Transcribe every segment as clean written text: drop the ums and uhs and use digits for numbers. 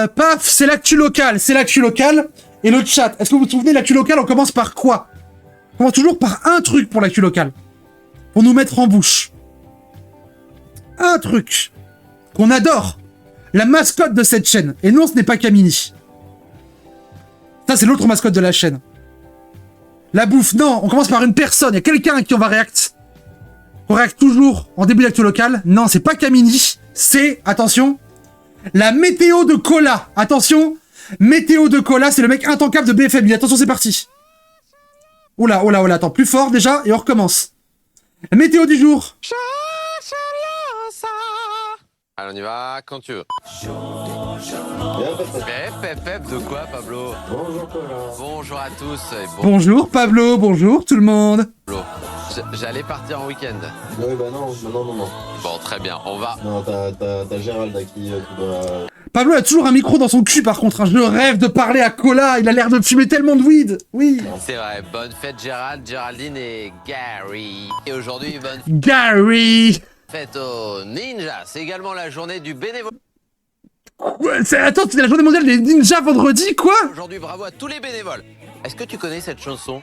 Paf, c'est l'actu locale, c'est l'actu locale. Et le chat, est-ce que vous vous souvenez, l'actu locale, on commence par quoi? On commence toujours par un truc pour l'actu locale. Pour nous mettre en bouche. Un truc qu'on adore. La mascotte de cette chaîne. Et non, ce n'est pas Kamini. Ça, c'est l'autre mascotte de la chaîne. La bouffe, non, on commence par une personne. Il y a quelqu'un à qui on va react. On react toujours en début d'actu locale. Non, c'est pas Kamini. C'est, attention, la météo de Cola. Attention, météo de Cola, c'est le mec intankable de BFM. Attention, c'est parti. Oula, oula, oula, attends, plus fort déjà, et on recommence. La météo du jour. Allez, on y va, quand tu veux. De quoi, Pablo? Bonjour, Cola. Bonjour à tous. Et Bonjour Pablo, bonjour tout le monde. Pablo. J'allais partir en week-end. Ouais, bah non. Bon, très bien, on va... Non, t'as Gérald à qui tu dois... Pablo a toujours un micro dans son cul par contre, hein. Je rêve de parler à Cola, il a l'air de fumer tellement de weed. Oui. C'est vrai, bonne fête Gérald, Géraldine et Gary. Et aujourd'hui, bonne Gary. fête aux ninjas. C'est également la journée du bénévolat. Ouais, attends, c'est la journée mondiale des ninjas vendredi, quoi? Aujourd'hui, bravo à tous les bénévoles. Est-ce que tu connais cette chanson?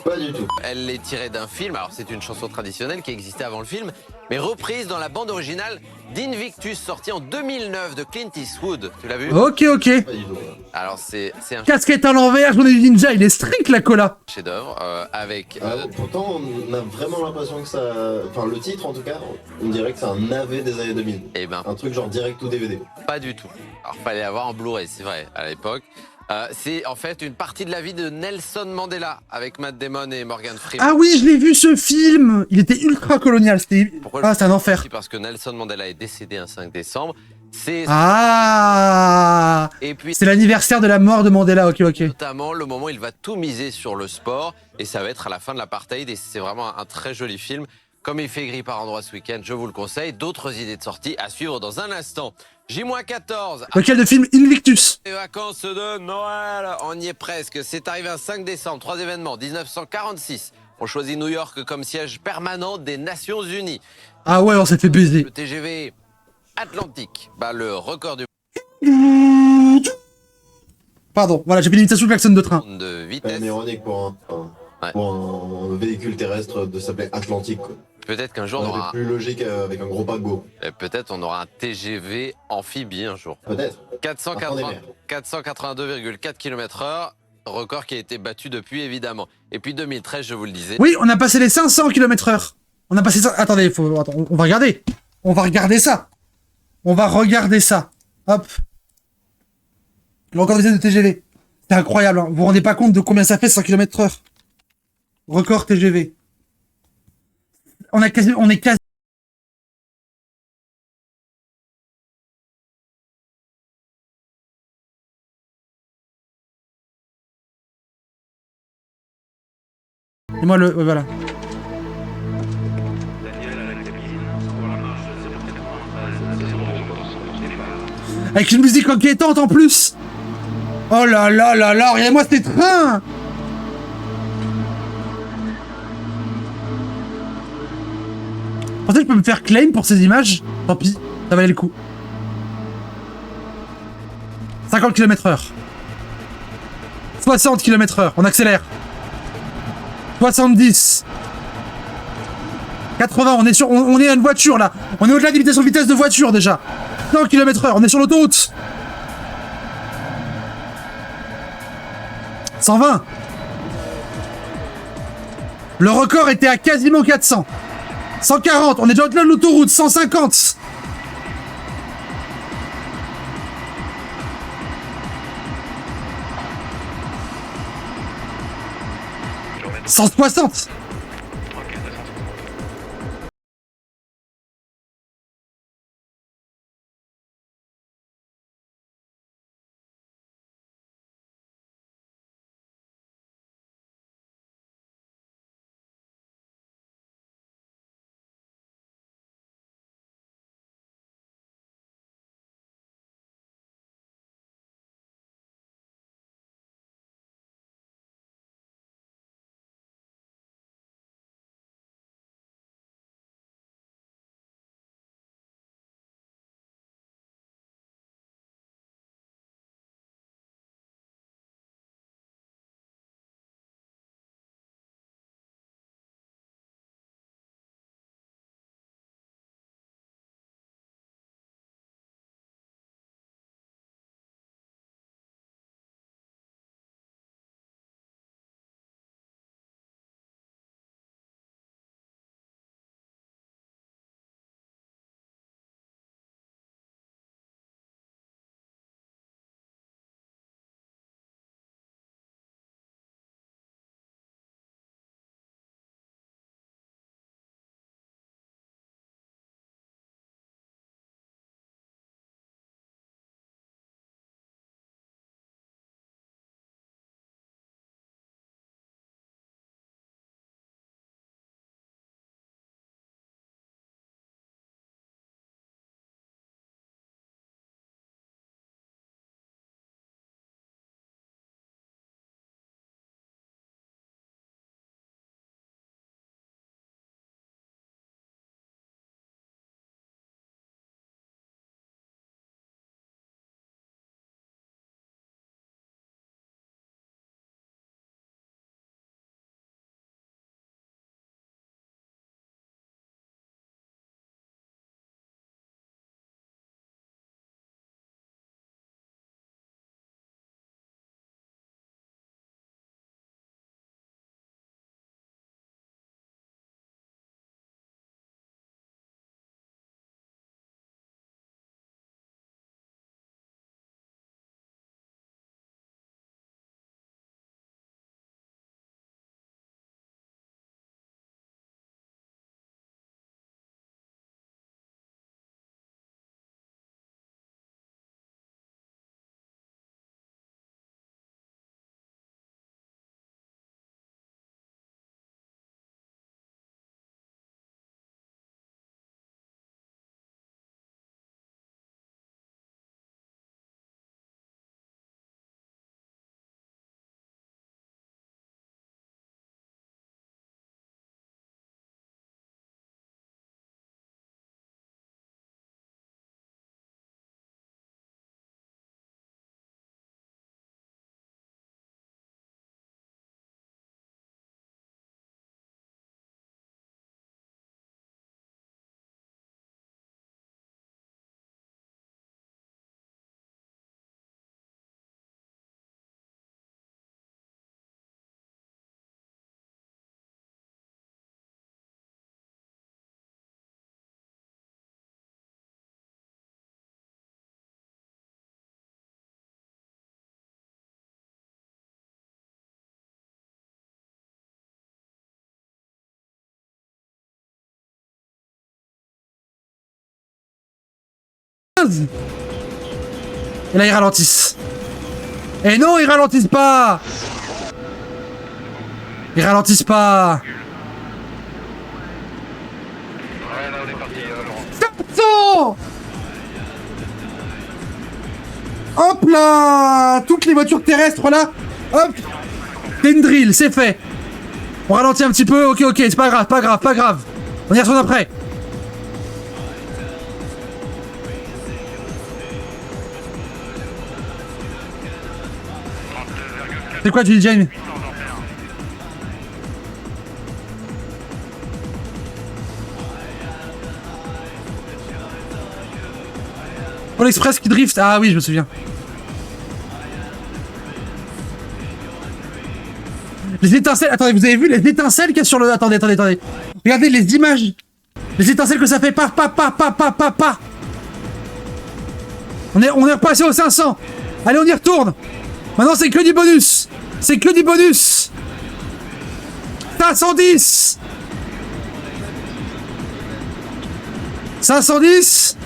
Pas du tout. Elle est tirée d'un film, alors c'est une chanson traditionnelle qui existait avant le film, mais reprise dans la bande originale d'Invictus, sortie en 2009 de Clint Eastwood. Tu l'as vu? Ok, ok. Pas du tout. Alors c'est un Casquette à l'envers, journée du ninja, il est strict la Cola. chef-d'œuvre avec... Pourtant, on a vraiment l'impression que ça... Enfin, le titre, en tout cas, on dirait que c'est un navet des années 2000. Eh ben, Un truc genre direct ou DVD. pas du tout. Alors fallait avoir en Blu-ray, c'est vrai, à l'époque. C'est en fait une partie de la vie de Nelson Mandela avec Matt Damon et Morgan Freeman. Ah oui, je l'ai vu ce film. Il était ultra colonial, c'était... Pourquoi Ah, c'est un enfer. Parce que Nelson Mandela est décédé un 5 décembre. C'est Ah. et puis C'est l'anniversaire de la mort de Mandela, ok, ok. notamment le moment où il va tout miser sur le sport et ça va être à la fin de l'apartheid et c'est vraiment un très joli film. Comme il fait gris par endroits ce week-end, je vous le conseille. D'autres idées de sortie à suivre dans un instant. J-14. Lequel de film? Invictus. Les vacances de Noël, on y est presque. C'est arrivé un 5 décembre, 3 événements. 1946, on choisit New York comme siège permanent des Nations Unies. Ah ouais, on s'est fait baiser. Le TGV Atlantique bat le record du Pardon, voilà, j'ai fait une imitation de klaxon de train. monde de Pas vitesse. ironique pour Ouais. un véhicule terrestre de s'appeler Atlantique, quoi. Peut-être qu'un jour on Ça aura, aurait été plus logique avec un gros paquebot. peut-être on aura un TGV amphibie un jour. Peut-être. 482,4 km/h, record qui a été battu depuis évidemment. Et puis 2013, je vous le disais. Oui, on a passé les 500 km/h. On a passé ça. Attendez, attends, on va regarder. On va regarder ça. On va regarder ça. Hop. Le record d'essai de TGV. C'est incroyable, hein. Vous vous rendez pas compte de combien ça fait 100 km/h. Record TGV. On est quasi... Et moi le... ouais, voilà. Avec une musique inquiétante en plus. Oh là là là là, regardez-moi ces trains. Vous pensez que je peux me faire claim pour ces images? Tant pis, ça valait le coup. 50 km/h. 60 km/h, on accélère. 70. 80, on est à une voiture là. On est au-delà des vitesse de voiture déjà. 100 km/h, on est sur l'autoroute. 120. Le record était à quasiment 400. 140, on est déjà au-delà de l'autoroute. 150. 160. 15. Et là, ils ralentissent. Et non, ils ralentissent pas. Ils ralentissent pas. Ouais, là on est parti, Laurent. 700. Hop là. Toutes les voitures terrestres là. Hop. C'est une drill, c'est fait. On ralentit un petit peu. Ok, ok, c'est pas grave, pas grave, pas grave. On y retourne après. C'est quoi, tu dis, Jamie? Oh, l'Express qui drift. Ah oui, je me souviens. Les étincelles. Attendez, vous avez vu les étincelles qu'il y a sur le... Attendez, attendez, attendez. Regardez les images. Les étincelles que ça fait. Pa. On est repassé au 500. Allez, on y retourne. Maintenant, c'est que du bonus. C'est que du bonus. 510. 510.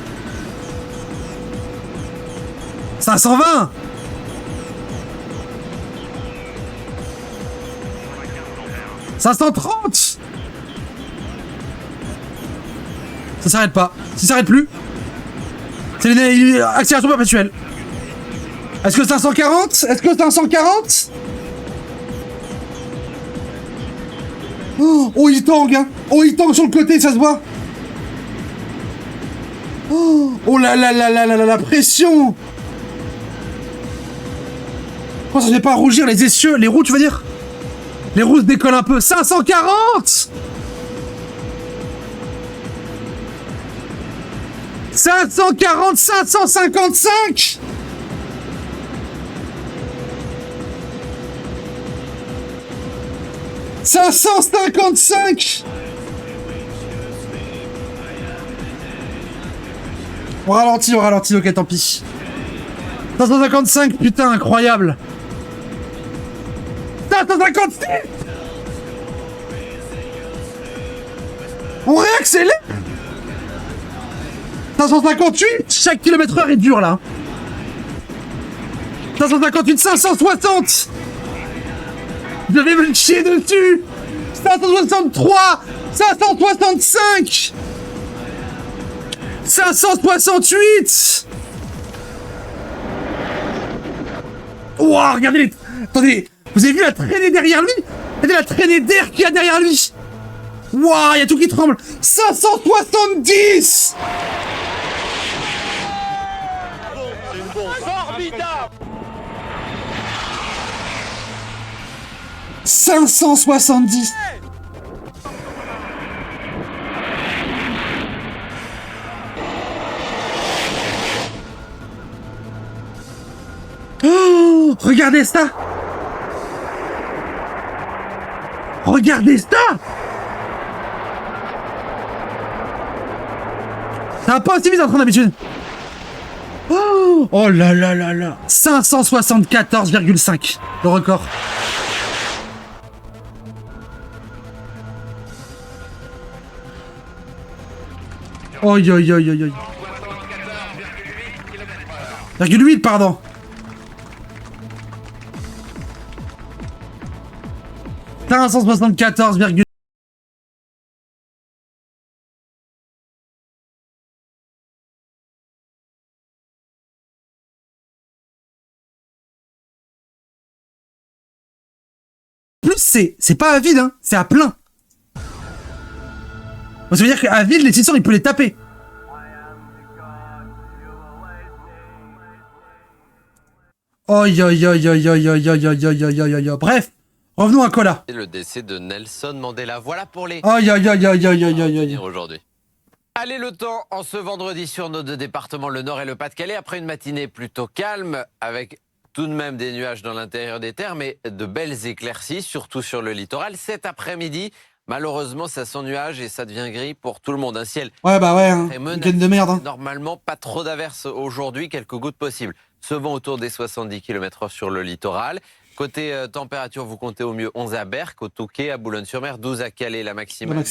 520. « 530. Ça s'arrête pas. Ça s'arrête plus. C'est l'accélération perpétuelle. Est-ce que 540? Est-ce que 540? Oh, il tangue, hein. Oh, il tangue sur le côté, ça se voit. Oh là là là là là là, la pression. Pourquoi ça fait pas rougir les essieux, les roues, tu veux dire? Les roues se décollent un peu. 540. 540, 555. « 555. On ralentit, ok, tant pis. 555, putain, incroyable. 556. On réaccélère. 558. Chaque kilomètre-heure est dur, là. 558, 560. Je vais me chier dessus. 563. 565. 568. Ouah, regardez les... Attendez, vous avez vu la traînée derrière lui? Regardez la traînée d'air qu'il y a derrière lui. Ouah, il y a tout qui tremble. 570. Formidable. 570. Oh, regardez ça. Regardez ça. Ça va pas aussi vite en train d'habitude. Oh là là là là. 574,5 le record. Oi oi oi oi oi. 0,8 pardon. « 574,8. Plus c'est pas à vide, hein, c'est à plein. Ça veut dire qu'à vide, les 600, il peut les taper. Oi oi oi oi oi oi oi oi oi oi. Bref, revenons à Kola. Le décès de Nelson Mandela. Voilà pour les... Oi oi oi oi oi oi oi. aujourd'hui. Allez, le temps en ce vendredi sur nos deux départements, le Nord et le Pas-de-Calais, après une matinée plutôt calme, avec tout de même des nuages dans l'intérieur des terres, mais de belles éclaircies, surtout sur le littoral. Cet après-midi, malheureusement, ça s'ennuage et ça devient gris pour tout le monde. Un ciel Ouais, bah ouais, hein. Week-end de merde. Hein. Normalement, pas trop d'averses aujourd'hui, quelques gouttes possibles. Ce vent autour des 70 km/h sur le littoral. Côté température, vous comptez au mieux 11 à Berck, au Touquet, à Boulogne-sur-Mer, 12 à Calais, la maximale.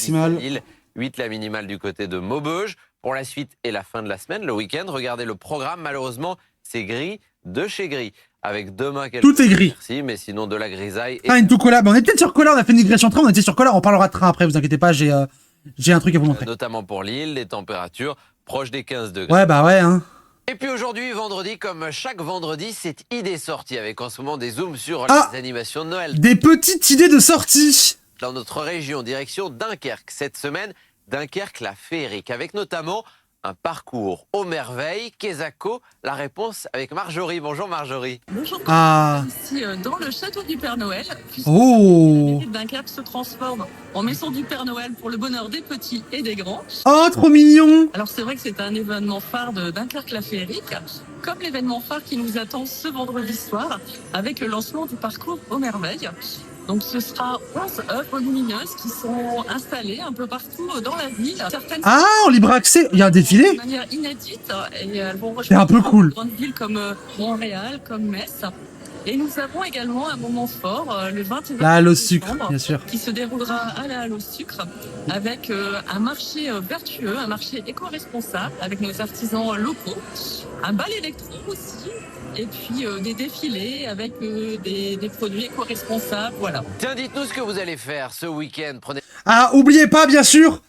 8 la minimale du côté de Maubeuge. Pour la suite et la fin de la semaine, le week-end, regardez le programme. Malheureusement, c'est gris de chez gris. Avec demain quelques... Tout est gris. Merci, mais sinon de la grisaille. Ah, une tout collab. On était sur Collard, on a fait une digression train, on était sur Collard, on parlera de train après, vous inquiétez pas, j'ai un truc à vous montrer. Notamment pour Lille, les températures proches des 15 degrés. Ouais, bah ouais, hein. Et puis aujourd'hui, vendredi, comme chaque vendredi, c'est idée sortie avec en ce moment des zooms sur les animations de Noël. Des petites idées de sortie. Dans notre région, direction Dunkerque. Cette semaine, Dunkerque, la féerique, avec notamment un parcours aux merveilles. Quesaco, la réponse avec Marjorie. Bonjour Marjorie. Bonjour. Ah. Ici, dans le château du Père Noël. Oh. La ville Dunkerque se transforme en maison du Père Noël pour le bonheur des petits et des grands. Oh, trop mignon. Alors c'est vrai que c'est un événement phare de Dunkerque la féerique, comme l'événement phare qui nous attend ce vendredi soir avec le lancement du parcours aux merveilles. Donc ce sera 11 œuvres lumineuses qui sont installées un peu partout dans la ville. Certaines Ah, en libre accès. Il y a un défilé. de manière inédite et elles vont C'est un peu rejoindre cool. de grandes villes comme Montréal, comme Metz. Et nous avons également un moment fort le 21 La halle au sucre, décembre, bien sûr. qui se déroulera à la halle au sucre avec un marché vertueux, un marché éco-responsable avec nos artisans locaux, un bal électro aussi. Et puis des défilés avec des produits éco-responsables, voilà. Tiens, dites-nous ce que vous allez faire ce week-end. Prenez... Ah, oubliez pas, bien sûr,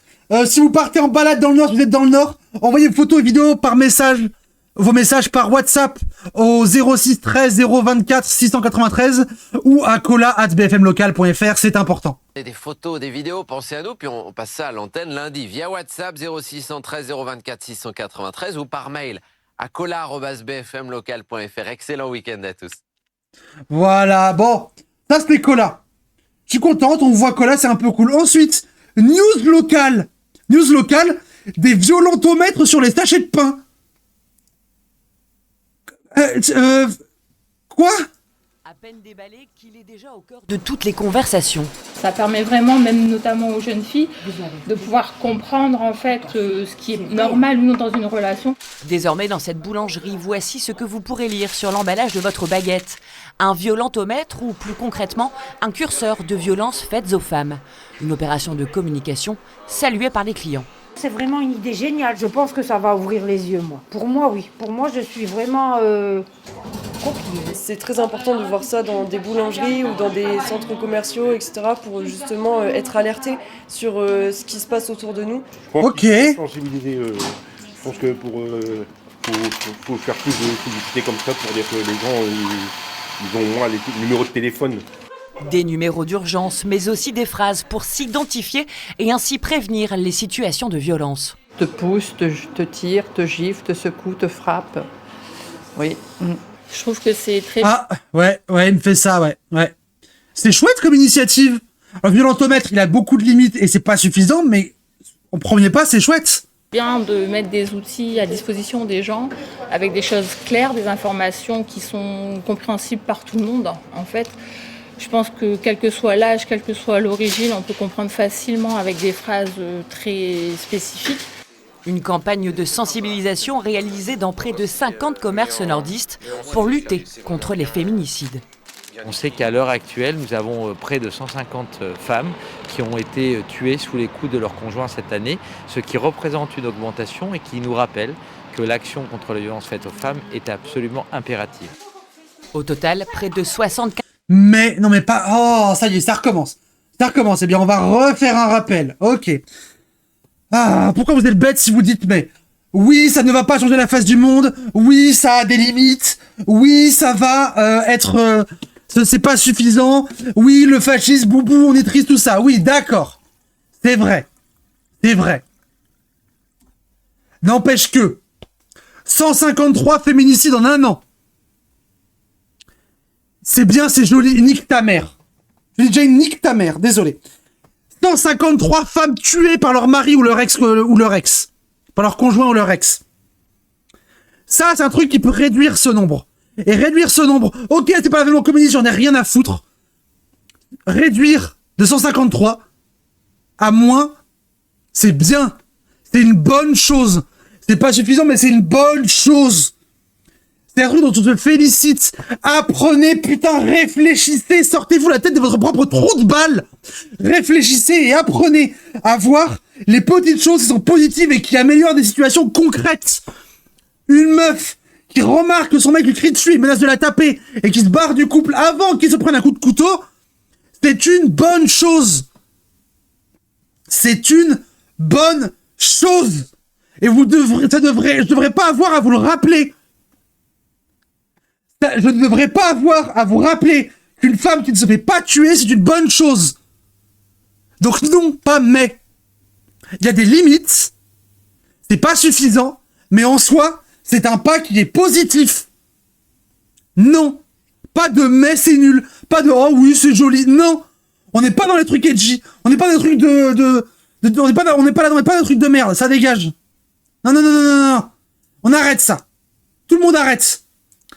si vous partez en balade dans le Nord, si vous êtes dans le Nord, envoyez photos et vidéos par message, vos messages par WhatsApp au 06 13 024 693 ou à cola@bfmlocal.fr, c'est important. Des photos, des vidéos, pensez à nous, puis on passe ça à l'antenne lundi via WhatsApp 0613 024 693 ou par mail à cola@bfmlocal.fr. Excellent week-end à tous. Voilà, bon, ça c'était Cola. Je suis contente, on voit Cola, c'est un peu cool. Ensuite, news locale, des violentomètres sur les sachets de pain. Quoi? À peine déballé qu'il est déjà au cœur de toutes les conversations. Ça permet vraiment, même notamment aux jeunes filles, de pouvoir comprendre en fait ce qui est normal ou non dans une relation. Désormais, dans cette boulangerie, voici ce que vous pourrez lire sur l'emballage de votre baguette. Un violentomètre ou plus concrètement, un curseur de violences faites aux femmes. Une opération de communication saluée par les clients. C'est vraiment une idée géniale. Je pense que ça va ouvrir les yeux, moi. Pour moi, oui. Pour moi, je suis vraiment conquise. C'est très important de voir ça dans des boulangeries ou dans des centres commerciaux, etc. pour justement être alerté sur ce qui se passe autour de nous. Ok. Sensibiliser, je pense que faut faire plus de publicité comme ça pour dire que les gens ils ont moins les numéros de téléphone. Des numéros d'urgence, mais aussi des phrases pour s'identifier et ainsi prévenir les situations de violence. Te pousse, te tire, te gifle, te secoue, te frappe. Oui. Je trouve que c'est très... Ah, ouais, il me fait ça, ouais. C'est chouette comme initiative. Le violentomètre, il a beaucoup de limites et c'est pas suffisant, mais au premier pas, c'est chouette. Bien de mettre des outils à disposition des gens avec des choses claires, des informations qui sont compréhensibles par tout le monde, en fait. Je pense que quel que soit l'âge, quelle que soit l'origine, on peut comprendre facilement avec des phrases très spécifiques. Une campagne de sensibilisation réalisée dans près de 50 commerces nordistes pour lutter contre les féminicides. On sait qu'à l'heure actuelle, nous avons près de 150 femmes qui ont été tuées sous les coups de leur conjoint cette année, ce qui représente une augmentation et qui nous rappelle que l'action contre les violences faites aux femmes est absolument impérative. Au total, près de 75... Mais, non mais pas... Oh, ça y est, ça recommence. Eh bien, on va refaire un rappel. Ok. Ah, pourquoi vous êtes bête si vous dites, mais... Oui, ça ne va pas changer la face du monde. Oui, ça a des limites. Oui, ça va être... c'est pas suffisant. Oui, le fascisme, boubou, on est triste, tout ça. Oui, d'accord. C'est vrai. N'empêche que... 153 féminicides en un an. C'est bien, c'est joli, nique ta mère. Je dis déjà nique ta mère, désolé. 153 femmes tuées par leur mari ou leur ex. Par leur conjoint ou leur ex. Ça, c'est un truc qui peut réduire ce nombre. Et réduire ce nombre, ok, c'est pas l'événement communiste, j'en ai rien à foutre. Réduire de 153 à moins, c'est bien. C'est une bonne chose. C'est pas suffisant, mais c'est une bonne chose. C'est un truc dont on se félicite. Apprenez, putain, réfléchissez, sortez-vous la tête de votre propre trou de balle. Réfléchissez et apprenez à voir les petites choses qui sont positives et qui améliorent des situations concrètes. Une meuf qui remarque que son mec lui crie dessus, il menace de la taper et qui se barre du couple avant qu'il se prenne un coup de couteau, c'est une bonne chose. C'est une bonne chose. Et je devrais pas avoir à vous le rappeler. Je ne devrais pas avoir à vous rappeler qu'une femme qui ne se fait pas tuer, c'est une bonne chose. Donc non, pas mais. Il y a des limites. C'est pas suffisant. Mais en soi, c'est un pas qui est positif. Non. Pas de mais c'est nul. Pas de oh oui c'est joli. Non. On n'est pas dans les trucs edgy. On n'est pas dans les trucs on n'est pas dans les trucs de merde. Ça dégage. Non. On arrête ça. Tout le monde arrête.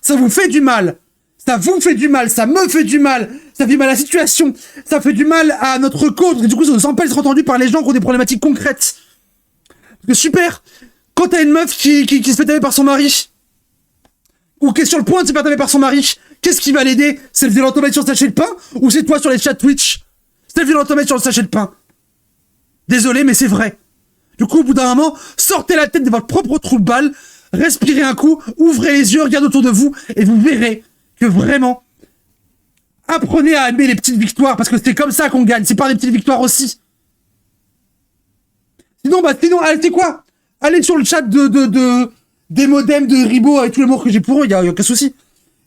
Ça vous fait du mal. Ça vous fait du mal. Ça me fait du mal. Ça fait mal à la situation. Ça fait du mal à notre cause. Et du coup, ça ne sent pas être entendu par les gens qui ont des problématiques concrètes. Parce que super. Quand t'as une meuf qui se fait taper par son mari, ou qui est sur le point de se faire taper par son mari, qu'est-ce qui va l'aider? C'est le violentomètre sur le sachet de pain? Ou c'est toi sur les chats Twitch? C'est le violentomètre sur le sachet de pain. Désolé, mais c'est vrai. Du coup, au bout d'un moment, sortez la tête de votre propre trou de balle, respirez un coup, ouvrez les yeux, regardez autour de vous, et vous verrez que vraiment, apprenez à aimer les petites victoires, parce que c'est comme ça qu'on gagne, c'est par des petites victoires aussi. Sinon, allez, c'est quoi? Allez sur le chat des modems de Ribot avec tout l'amour que j'ai pour eux, il y a aucun souci.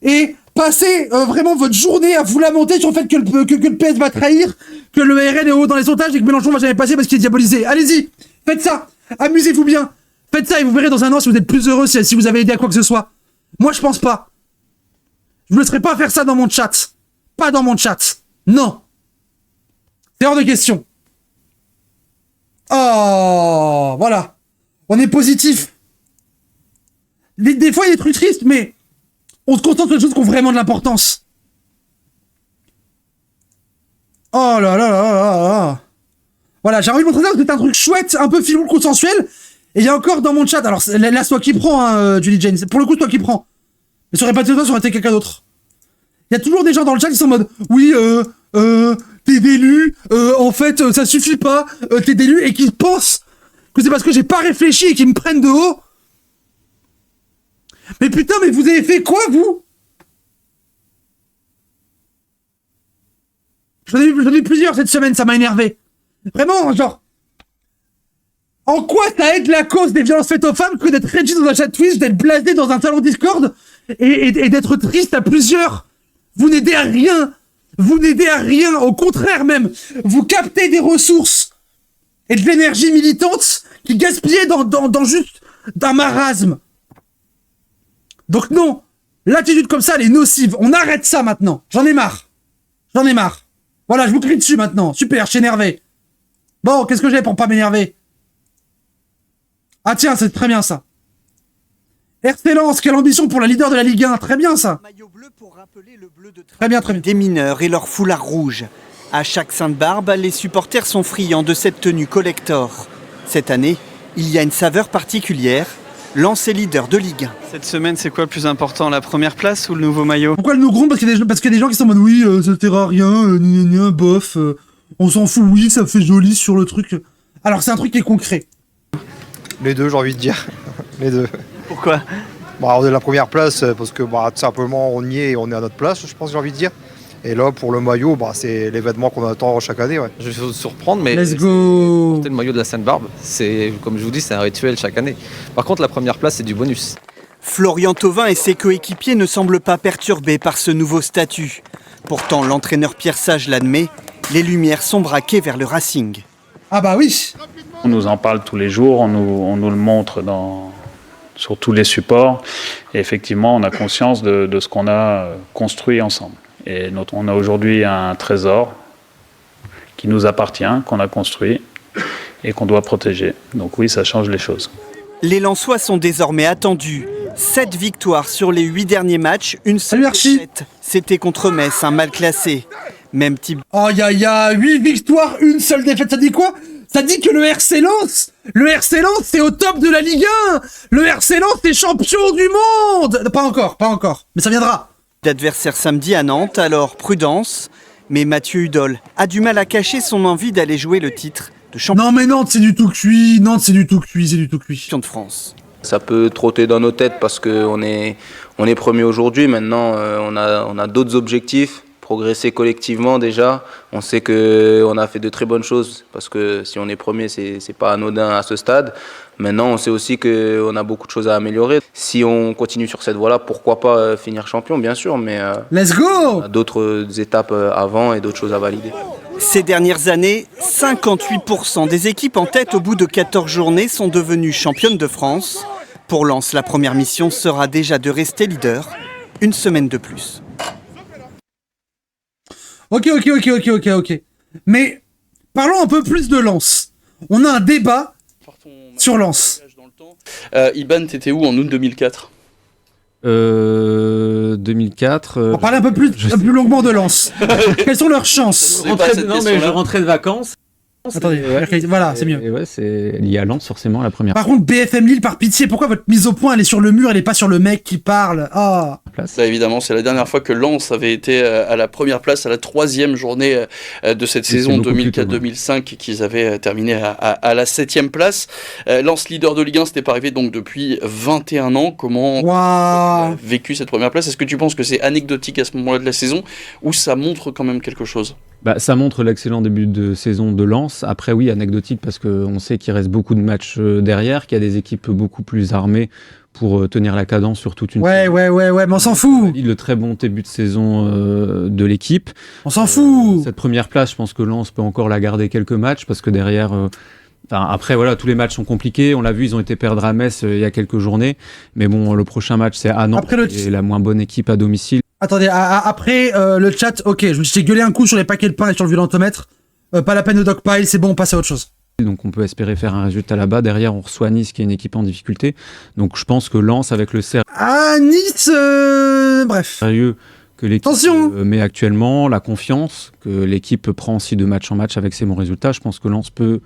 Et passez vraiment votre journée à vous lamenter sur le fait que le PS va trahir, que le RN est haut dans les sondages et que Mélenchon va jamais passer parce qu'il est diabolisé. Allez-y, faites ça, amusez-vous bien. Faites ça et vous verrez dans un an si vous êtes plus heureux, si vous avez aidé à quoi que ce soit. Moi, je pense pas. Je ne laisserai pas faire ça dans mon chat. Pas dans mon chat. Non. C'est hors de question. Oh, voilà. On est positif. Des fois, il y a des trucs tristes, mais on se concentre sur les choses qui ont vraiment de l'importance. Oh là là là là là. Voilà, j'ai envie de montrer ça parce que c'est un truc chouette, un peu filou consensuel. Et il y a encore dans mon chat, alors là, c'est toi qui prends, hein, Julie Jane. Pour le coup, c'est toi qui prends. Mais ça aurait pas été toi, ça aurait été quelqu'un d'autre. Il y a toujours des gens dans le chat qui sont en mode, oui, t'es d'élu, en fait, ça suffit pas, t'es d'élu, et qui pensent que c'est parce que j'ai pas réfléchi et qu'ils me prennent de haut. Mais putain, mais vous avez fait quoi, vous? J'en ai eu plusieurs cette semaine, ça m'a énervé. Vraiment, genre... En quoi ça aide la cause des violences faites aux femmes que d'être ragé dans un chat Twitch, d'être blasé dans un salon Discord et d'être triste à plusieurs? Vous n'aidez à rien. Vous n'aidez à rien. Au contraire même. Vous captez des ressources et de l'énergie militante qui gaspillait dans juste d'un marasme. Donc non. L'attitude comme ça, elle est nocive. On arrête ça maintenant. J'en ai marre. J'en ai marre. Voilà, je vous crie dessus maintenant. Super, je suis énervé. Bon, qu'est-ce que j'ai pour pas m'énerver? Ah tiens, c'est très bien ça. Excellence, quelle ambition pour la leader de la Ligue 1. Très bien ça. Très bien, très bien. Des mineurs et leur foulard rouge. À chaque Sainte-Barbe, les supporters sont friands de cette tenue collector. Cette année, il y a une saveur particulière. Lens est leader de Ligue 1. Cette semaine, c'est quoi le plus important, la première place ou le nouveau maillot? Pourquoi le nouveau? Parce qu'il y a des gens qui sont en mode oui, ça sert à rien, bof, on s'en fout, oui, ça fait joli sur le truc. Alors c'est un truc qui est concret. Les deux, j'ai envie de dire. Les deux. Pourquoi? On est la première place parce que tout simplement on y est et on est à notre place, je pense, j'ai envie de dire. Et là, pour le maillot, c'est l'événement qu'on attend chaque année. Ouais. Je vais vous surprendre, mais let's go. Porter le maillot de la Sainte-Barbe, c'est, comme je vous dis, c'est un rituel chaque année. Par contre, la première place, c'est du bonus. Florian Thauvin et ses coéquipiers ne semblent pas perturbés par ce nouveau statut. Pourtant, l'entraîneur Pierre Sage l'admet, les lumières sont braquées vers le Racing. Ah bah oui. On nous en parle tous les jours, on nous le montre sur tous les supports. Et effectivement, on a conscience de ce qu'on a construit ensemble. Et on a aujourd'hui un trésor qui nous appartient, qu'on a construit et qu'on doit protéger. Donc oui, ça change les choses. Les Lensois sont désormais attendus. 7 victoires sur les 8 derniers matchs, une seule défaite. C'était contre Metz, un mal classé. Même type. Oh, il y a 8 victoires, une seule défaite. Ça dit quoi? Ça dit que le RC Lens, c'est au top de la Ligue 1. Le RC Lens est champion du monde. Pas encore, mais ça viendra. D'adversaire samedi à Nantes, alors prudence. Mais Mathieu Hudol a du mal à cacher son envie d'aller jouer le titre de champion. Non mais Nantes c'est du tout cuit, c'est du tout cuit. De France. Ça peut trotter dans nos têtes parce qu'on est premier aujourd'hui. Maintenant, on a d'autres objectifs. Progresser collectivement déjà. On sait qu'on a fait de très bonnes choses parce que si on est premier, c'est pas anodin à ce stade. Maintenant, on sait aussi qu'on a beaucoup de choses à améliorer. Si on continue sur cette voie-là, pourquoi pas finir champion, bien sûr, mais let's go. On a d'autres étapes avant et d'autres choses à valider. Ces dernières années, 58% des équipes en tête au bout de 14 journées sont devenues championnes de France. Pour Lens, la première mission sera déjà de rester leader une semaine de plus. Ok. Mais parlons un peu plus de Lens. On a un débat sur Lens. Iban, t'étais où en août 2004 2004. On va parler un peu plus longuement de Lens. Quelles sont leurs chances? Je rentrais de vacances. Attendez, voilà, c'est mieux. Et ouais, c'est lié à Lens, forcément, la première. Par contre, BFM Lille, par pitié, pourquoi votre mise au point, elle est sur le mur, elle est pas sur le mec qui parle? Ah. Là, évidemment, c'est la dernière fois que Lens avait été à la première place, à la 3e journée de cette saison 2004-2005, qu'ils avaient terminé à la 7e place. Lens, leader de Ligue 1, c'était pas arrivé donc depuis 21 ans. Comment tu as vécu cette première place? Est-ce que tu penses que c'est anecdotique à ce moment-là de la saison ou ça montre quand même quelque chose? Ça montre l'excellent début de saison de Lens. Après, oui, anecdotique parce qu'on sait qu'il reste beaucoup de matchs derrière, qu'il y a des équipes beaucoup plus armées pour tenir la cadence sur toute une saison. Ouais, mais on s'en fout. Le très bon début de saison de l'équipe. On s'en fout. Cette première place, je pense que Lens peut encore la garder quelques matchs parce que derrière... après, voilà, tous les matchs sont compliqués. On l'a vu, ils ont été perdre à Metz il y a quelques journées. Mais bon, le prochain match, c'est à Nantes, et la moins bonne équipe à domicile. Attendez, après le chat, ok, je me suis gueulé un coup sur les paquets de pain et sur le violentomètre. Pas la peine de dogpile, c'est bon, on passe à autre chose. Donc on peut espérer faire un résultat là-bas. Derrière, on reçoit Nice, qui est une équipe en difficulté. Donc je pense que Lens, avec le sérieux... Nice bref. Sérieux que l'équipe met actuellement, la confiance que l'équipe prend aussi de match en match avec ses bons résultats, je pense que Lens peut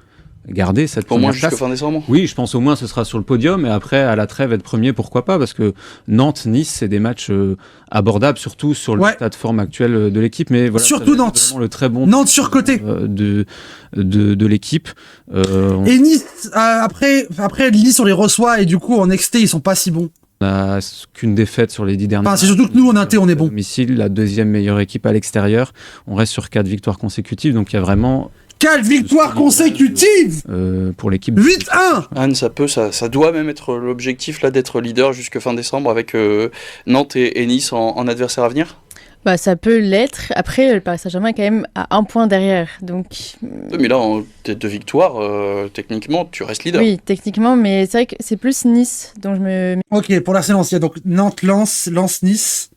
garder cette première place. Au moins jusqu'à fin décembre. Oui, je pense au moins ce sera sur le podium et après à la trêve être premier, pourquoi pas, parce que Nantes, Nice, c'est des matchs abordables, surtout sur le état de forme actuel de l'équipe. Mais voilà, surtout Nantes. Le très bon Nantes surcoté de l'équipe. Et Nice après Nice on les reçoit et du coup en XT ils sont pas si bons. On n'a qu'une défaite sur les 10 derniers. C'est surtout que nous en Inté on est bon. Domicile, la deuxième meilleure équipe à l'extérieur. On reste sur 4 victoires consécutives, donc il y a vraiment 4 victoires consécutives pour l'équipe. 8-1. Anne, ça doit même être l'objectif là d'être leader jusqu'à fin décembre avec Nantes et Nice en adversaire à venir. Ça peut l'être. Après, le Paris Saint-Germain est quand même à 1 point derrière. Donc... Mais là, en tête de victoire, techniquement, tu restes leader. Oui, techniquement, mais c'est vrai que c'est plus Nice dont je me... Ok, pour l'Arsenal, il y a donc Nantes, Lens, Nice.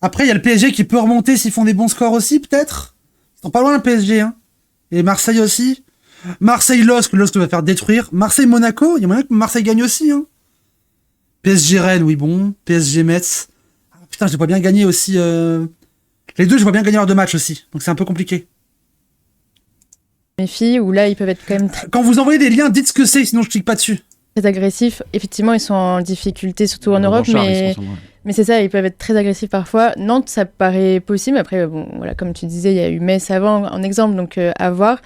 Après, il y a le PSG qui peut remonter s'ils font des bons scores aussi, peut-être. Ils sont pas loin, le PSG, hein. Et Marseille aussi. Marseille-Losc va faire détruire. Marseille-Monaco, il y a moyen que Marseille gagne aussi. Hein. PSG-Rennes, oui bon. PSG-Metz. Putain, je les vois bien gagner aussi. Les deux, je vois bien gagner leurs 2 matchs aussi. Donc c'est un peu compliqué. Mes filles, où là, ils peuvent être quand même... Quand vous envoyez des liens, dites ce que c'est, sinon je clique pas dessus. Très agressifs. Effectivement, ils sont en difficulté, surtout en Europe, mais c'est ça, ils peuvent être très agressifs parfois. Nantes, ça paraît possible. Après, bon, voilà, comme tu disais, il y a eu Metz avant, en exemple, donc à voir.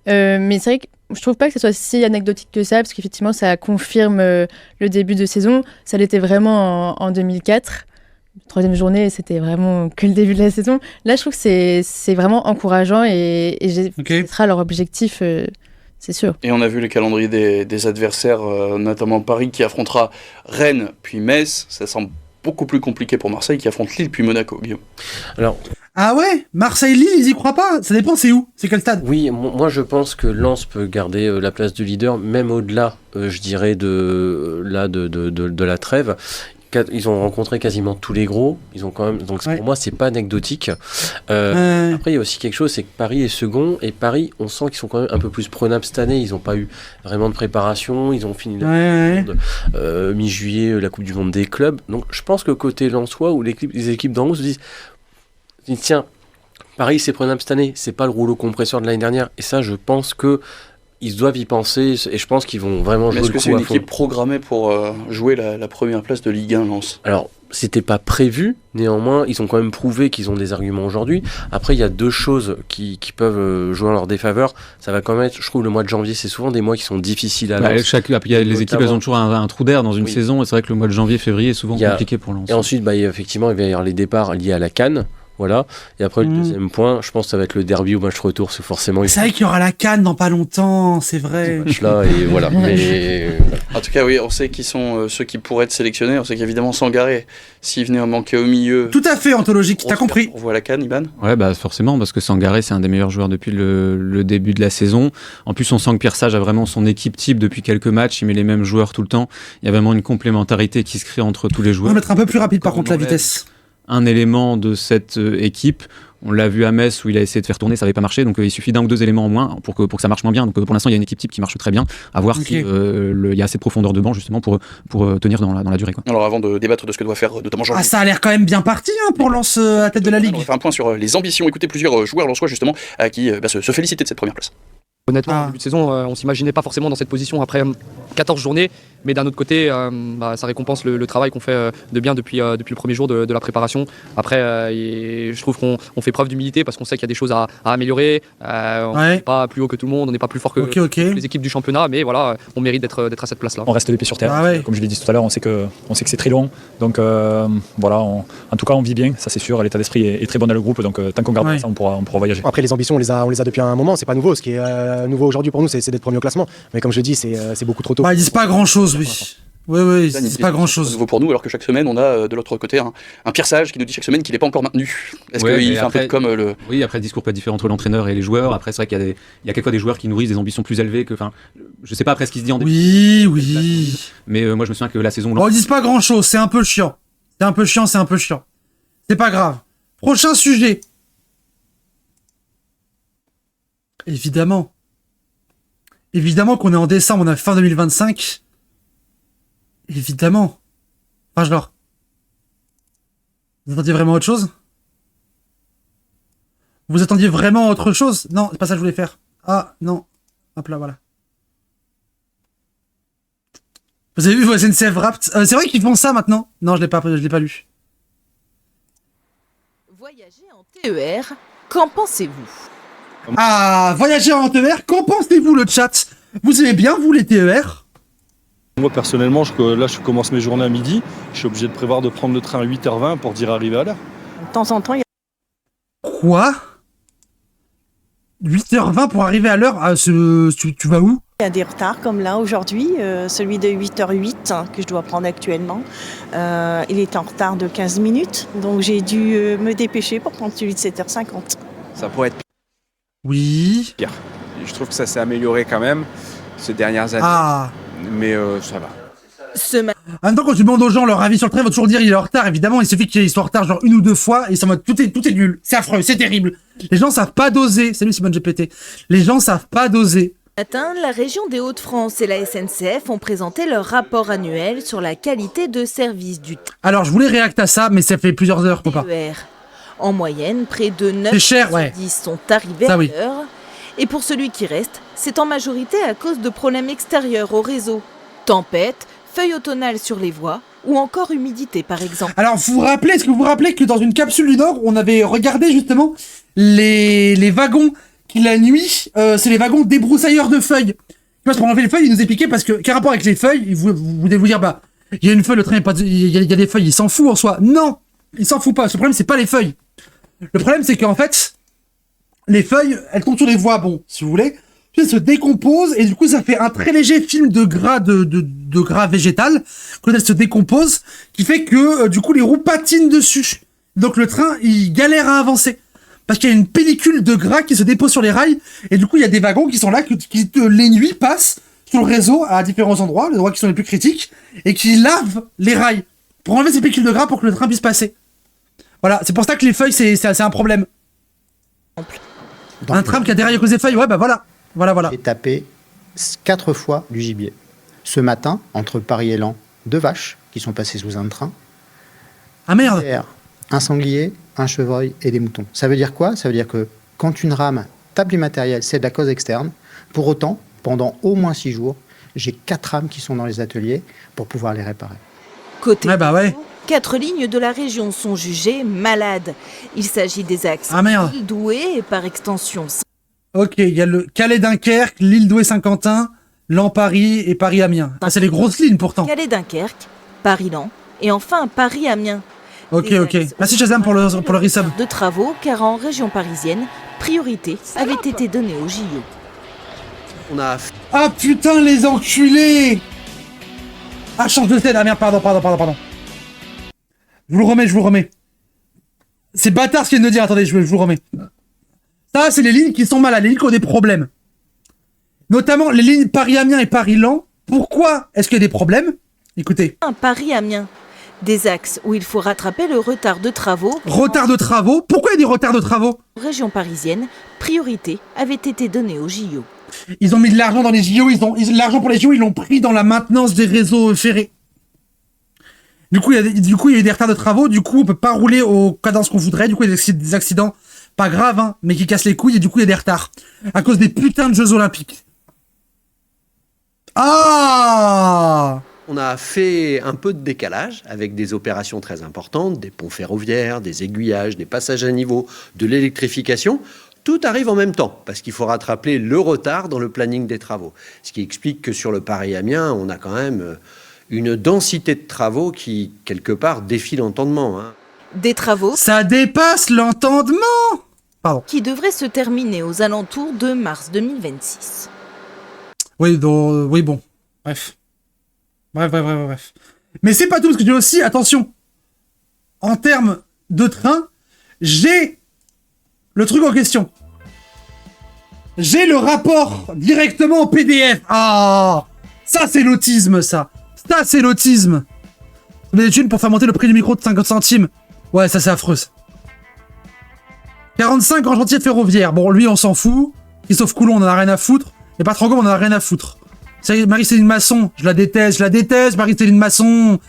Mais c'est vrai que je trouve pas que ce soit si anecdotique que ça, parce qu'effectivement, ça confirme le début de saison. Ça l'était vraiment en 2004. 3e journée, c'était vraiment que le début de la saison. Là, je trouve que c'est vraiment encourageant et ce sera leur objectif, c'est sûr. Et on a vu les calendriers des adversaires, notamment Paris qui affrontera Rennes puis Metz. Ça semble beaucoup plus compliqué pour Marseille qui affronte Lille puis Monaco, Guillaume. Ah ouais, Marseille-Lille, ils y croient pas. Ça dépend, c'est où? C'est quel stade? Oui, moi je pense que Lens peut garder la place de leader, même au-delà, je dirais, de la trêve. Ils ont rencontré quasiment tous les gros. Ils ont quand même, donc pour moi, c'est pas anecdotique. Après, il y a aussi quelque chose, c'est que Paris est second et Paris, on sent qu'ils sont quand même un peu plus prenables cette année. Ils n'ont pas eu vraiment de préparation. Ils ont fini la Coupe du Monde mi-juillet, la Coupe du Monde des clubs. Donc, je pense que côté lensois, où les équipes d'en haut se disent tiens, Paris, c'est prenable cette année. C'est pas le rouleau compresseur de l'année dernière. Et ça, je pense que ils doivent y penser et je pense qu'ils vont vraiment jouer le coup à fond. Est-ce que c'est une équipe programmée pour jouer la première place de Ligue 1, Lens? Alors, c'était pas prévu, néanmoins, ils ont quand même prouvé qu'ils ont des arguments aujourd'hui. Après, il y a deux choses qui peuvent jouer en leur défaveur. Ça va quand même être, je trouve, le mois de janvier, c'est souvent des mois qui sont difficiles à Lens. Les équipes, elles ont toujours un trou d'air dans une saison, et c'est vrai que le mois de janvier, février est souvent compliqué pour Lens. Et ensuite, effectivement, il va y avoir les départs liés à la CAN. Voilà. Et après, le deuxième point, je pense que ça va être le derby au match retour. C'est forcément. C'est vrai qu'il y aura la CAN dans pas longtemps, c'est vrai. Là et voilà. Mais en tout cas, oui, on sait qui sont ceux qui pourraient être sélectionnés. On sait qu'évidemment, Sangaré, s'il venait à manquer au milieu. Tout à fait, anthologique, t'as compris. On voit la CAN, Iban. Ouais, forcément, parce que Sangaré, c'est un des meilleurs joueurs depuis le début de la saison. En plus, on sent que Pierre Sage a vraiment son équipe type depuis quelques matchs. Il met les mêmes joueurs tout le temps. Il y a vraiment une complémentarité qui se crée entre tous les joueurs. On va mettre un peu plus rapide, par contre, la vitesse. Un élément de cette équipe. On l'a vu à Metz où il a essayé de faire tourner, ça n'avait pas marché, donc il suffit d'un ou deux éléments en moins pour que ça marche moins bien. Donc pour l'instant, il y a une équipe type qui marche très bien. À voir si il y a assez de profondeur de banc justement pour tenir dans la durée. Quoi. Alors avant de débattre de ce que doit faire notamment Jean. Ça a l'air quand même bien parti pour Lens à la tête de la Ligue. On va faire un point sur les ambitions. Écoutez plusieurs joueurs lensois justement qui se félicitaient de cette première place. Honnêtement, au début de saison, on ne s'imaginait pas forcément dans cette position après 14 journées, mais d'un autre côté, ça récompense le travail qu'on fait de bien depuis le premier jour de la préparation. Après, je trouve qu'on fait preuve d'humilité parce qu'on sait qu'il y a des choses à améliorer. On n'est pas plus haut que tout le monde, on n'est pas plus fort que les équipes du championnat, mais voilà, on mérite d'être à cette place-là. On reste les pieds sur terre, comme je l'ai dit tout à l'heure, on sait que c'est très long, donc voilà, en tout cas on vit bien, ça c'est sûr, l'état d'esprit est très bon dans le groupe, donc tant qu'on garde ça, on pourra voyager. Après les ambitions, on les a depuis un moment, c'est pas nouveau, ce qui est nouveau aujourd'hui pour nous, c'est d'être premier au classement. Mais comme je dis, c'est beaucoup trop tôt. Ils disent pas grand-chose, oui. Oui, c'est pas grand-chose. C'est nouveau pour nous, alors que chaque semaine, on a de l'autre côté un Pierre Sage qui nous dit chaque semaine qu'il n'est pas encore maintenu. Est-ce qu'il fait après, un peu comme le. Oui, après, le discours peut être différent entre l'entraîneur et les joueurs. Après, c'est vrai qu'il y a quelquefois des joueurs qui nourrissent des ambitions plus élevées que. Enfin, je sais pas après ce qui se dit en début. Oui. Mais moi, je me souviens que la saison. Ils disent pas grand-chose, c'est un peu chiant. C'est pas grave. Prochain sujet. Évidemment qu'on est en décembre, on a fin 2025. Évidemment. Enfin, genre. Vous attendiez vraiment autre chose ? Vous attendiez vraiment autre chose ? Non, c'est pas ça que je voulais faire. Ah, non. Hop là, voilà. Vous avez vu vos SNCF Wrapped ? C'est vrai qu'ils font ça maintenant ? Non, je l'ai pas lu. Voyager en TER, qu'en pensez-vous ? Ah, voyager en TER, qu'en pensez-vous le chat ? Vous aimez bien, vous, les TER ? Moi, personnellement, je commence mes journées à midi. Je suis obligé de prévoir de prendre le train à 8h20 pour dire arriver à l'heure. De temps en temps, il y a... Quoi ? 8h20 pour arriver à l'heure ? Tu vas où ? Il y a des retards comme là aujourd'hui, celui de 8h08 que je dois prendre actuellement. Il est en retard de 15 minutes, donc j'ai dû me dépêcher pour prendre celui de 7h50. Ça pourrait être oui. pire. Je trouve que ça s'est amélioré quand même ces dernières années. Ah. Mais ça va. En même temps, quand tu demandes aux gens leur avis sur le train, ils vont toujours dire il est en retard. Évidemment, il suffit qu'ils soient en retard genre une ou deux fois et ça tout est nul. C'est affreux, c'est terrible. Les gens savent pas doser. Salut Simone GPT. Les gens savent pas doser. Ce matin, la région des Hauts-de-France et la SNCF ont présenté leur rapport annuel sur la qualité de service du Alors, je voulais réacter à ça, mais ça fait plusieurs heures, papa. En moyenne, près de 9 sur 10 sont arrivés à l'heure. Et pour celui qui reste, c'est en majorité à cause de problèmes extérieurs au réseau. Tempête, feuilles automnales sur les voies ou encore humidité par exemple. Alors, est-ce que vous vous rappelez que dans une capsule du Nord, on avait regardé justement les wagons qui la nuit, c'est les wagons débroussailleurs de feuilles. Pour enlever les feuilles, ils nous expliquaient parce que, quel rapport avec les feuilles, vous devez vous dire, il y a une feuille, le train, il y a des feuilles, il s'en fout en soi. Non, il s'en fout pas. Le problème, c'est pas les feuilles. Le problème, c'est qu'en fait, les feuilles, elles tombent sur les voies, si vous voulez, puis elles se décomposent, et du coup, ça fait un très léger film de gras, de gras végétal, quand elles se décomposent, qui fait que, du coup, les roues patinent dessus. Donc, le train, il galère à avancer. Parce qu'il y a une pellicule de gras qui se dépose sur les rails, et du coup, il y a des wagons qui sont là, qui les nuits passent sur le réseau à différents endroits, les endroits qui sont les plus critiques, et qui lavent les rails pour enlever ces pellicules de gras pour que le train puisse passer. Voilà, c'est pour ça que les feuilles, c'est un problème. Un tram qui a déraillé à cause des feuilles, voilà. Et tapé 4 fois du gibier. Ce matin, entre Paris et Laon, 2 vaches qui sont passées sous un train. Ah merde! Un sanglier, un chevreuil et des moutons. Ça veut dire quoi? Ça veut dire que quand une rame tape du matériel, c'est de la cause externe. Pour autant, pendant au moins 6 jours, j'ai 4 rames qui sont dans les ateliers pour pouvoir les réparer. Côté 4 lignes de la région sont jugées malades. Il s'agit des axes Lille-Douai et par extension. Ok, il y a le Calais-Dunkerque, Lille-Douai-Saint-Quentin, Lens-Paris et Paris-Amiens. Ah, c'est les grosses lignes pourtant. Calais-Dunkerque, Paris-Lens et enfin Paris-Amiens. Ok. Merci Shazam pour le resub. De travaux, car en région parisienne, priorité avait été donnée au JO. Ah putain, les enculés! Ah, change de scène. Ah merde, pardon. Je vous le remets. C'est bâtard ce qu'il vient de dire. Attendez, je vous le remets. Ça, c'est les lignes qui sont malades, les lignes qui ont des problèmes. Notamment les lignes Paris-Amiens et Paris-Lens. Pourquoi est-ce qu'il y a des problèmes? Écoutez. Paris-Amiens. Des axes où il faut rattraper le retard de travaux. Retard de travaux? Pourquoi il y a des retards de travaux? Région parisienne, priorité avait été donnée au JO. Ils ont mis de l'argent dans les JO, l'argent pour les JO, ils l'ont pris dans la maintenance des réseaux ferrés. Du coup, il y a eu des retards de travaux, du coup, on peut pas rouler aux cadences qu'on voudrait, du coup, il y a des accidents, pas graves, hein, mais qui cassent les couilles, et du coup, il y a des retards. À cause des putains de Jeux Olympiques. Ah! On a fait un peu de décalage avec des opérations très importantes, des ponts ferroviaires, des aiguillages, des passages à niveau, de l'électrification. Tout arrive en même temps, parce qu'il faut rattraper le retard dans le planning des travaux. Ce qui explique que sur le Paris-Amiens, on a quand même une densité de travaux qui, quelque part, défie l'entendement. Hein. Des travaux... Ça dépasse l'entendement! Pardon. Qui devraient se terminer aux alentours de mars 2026. Oui, bon. Bref. Mais c'est pas tout, parce que j'ai aussi, attention, en termes de train, j'ai le truc en question. J'ai le rapport directement en PDF. Ah, ça c'est l'autisme, ça. Ça c'est l'autisme. Vous avez des thunes pour faire monter le prix du micro de 50 centimes. Ouais, ça c'est affreux. 45 en chantier ferroviaire. Bon, lui on s'en fout. Christophe Coulon, on en a rien à foutre. Et Patron Gomme, on en a rien à foutre. Marie-Céline Masson, je la déteste, Marie-Céline Masson.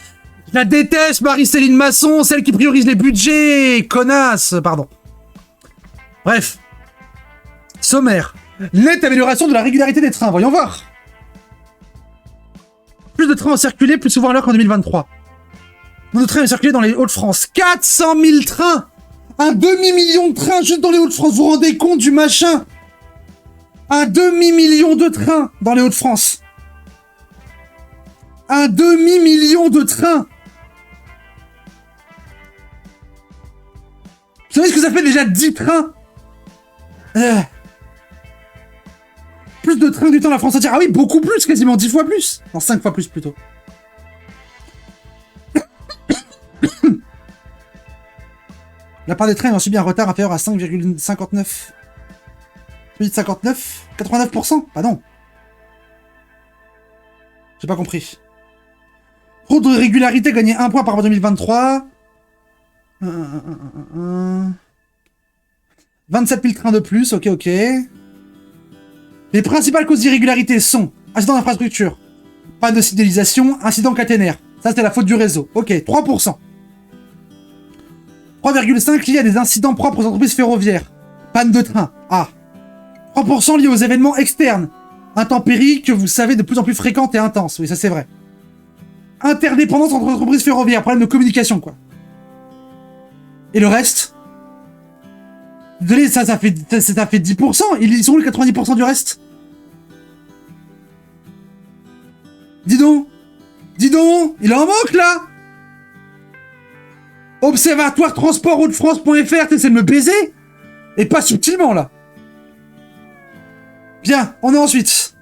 Je la déteste, Marie-Céline Masson, celle qui priorise les budgets, connasse, pardon. Bref. Sommaire. Nette amélioration de la régularité des trains, voyons voir. Plus de trains ont circulé plus souvent à l'heure qu'en 2023. Nombre de trains ont circulé dans les Hauts-de-France. 400 000 trains! Un demi-million de trains juste dans les Hauts-de-France, vous vous rendez compte du machin? Un demi-million de trains dans les Hauts-de-France. Un demi-million de trains. Vous savez ce que ça fait déjà 10 trains? Plus de trains du temps la France entière. Ah oui, beaucoup plus, quasiment 10 fois plus. Non, 5 fois plus plutôt. La part des trains ayant subi un retard inférieur à 5,59. 59 89%? Ah non. J'ai pas compris. Trop de régularité, gagné 1 point par rapport à 2023. 27 000 trains de plus, ok. Les principales causes d'irrégularité sont accident d'infrastructure, panne de signalisation, incident caténaire. Ça, c'était la faute du réseau. Ok, 3%. 3,5 liés à des incidents propres aux entreprises ferroviaires. Panne de train. Ah. 3% liés aux événements externes. Intempéries que vous savez de plus en plus fréquentes et intenses. Oui, ça c'est vrai. Interdépendance entre entreprises ferroviaires. Problème de communication, quoi. Et le reste? Ça fait 10%. Ils sont où les 90% du reste? Dis donc, il en manque là. Observatoire transport Hauts-de-France.fr, t'essaies de me baiser? Et pas subtilement là. Bien, on est ensuite.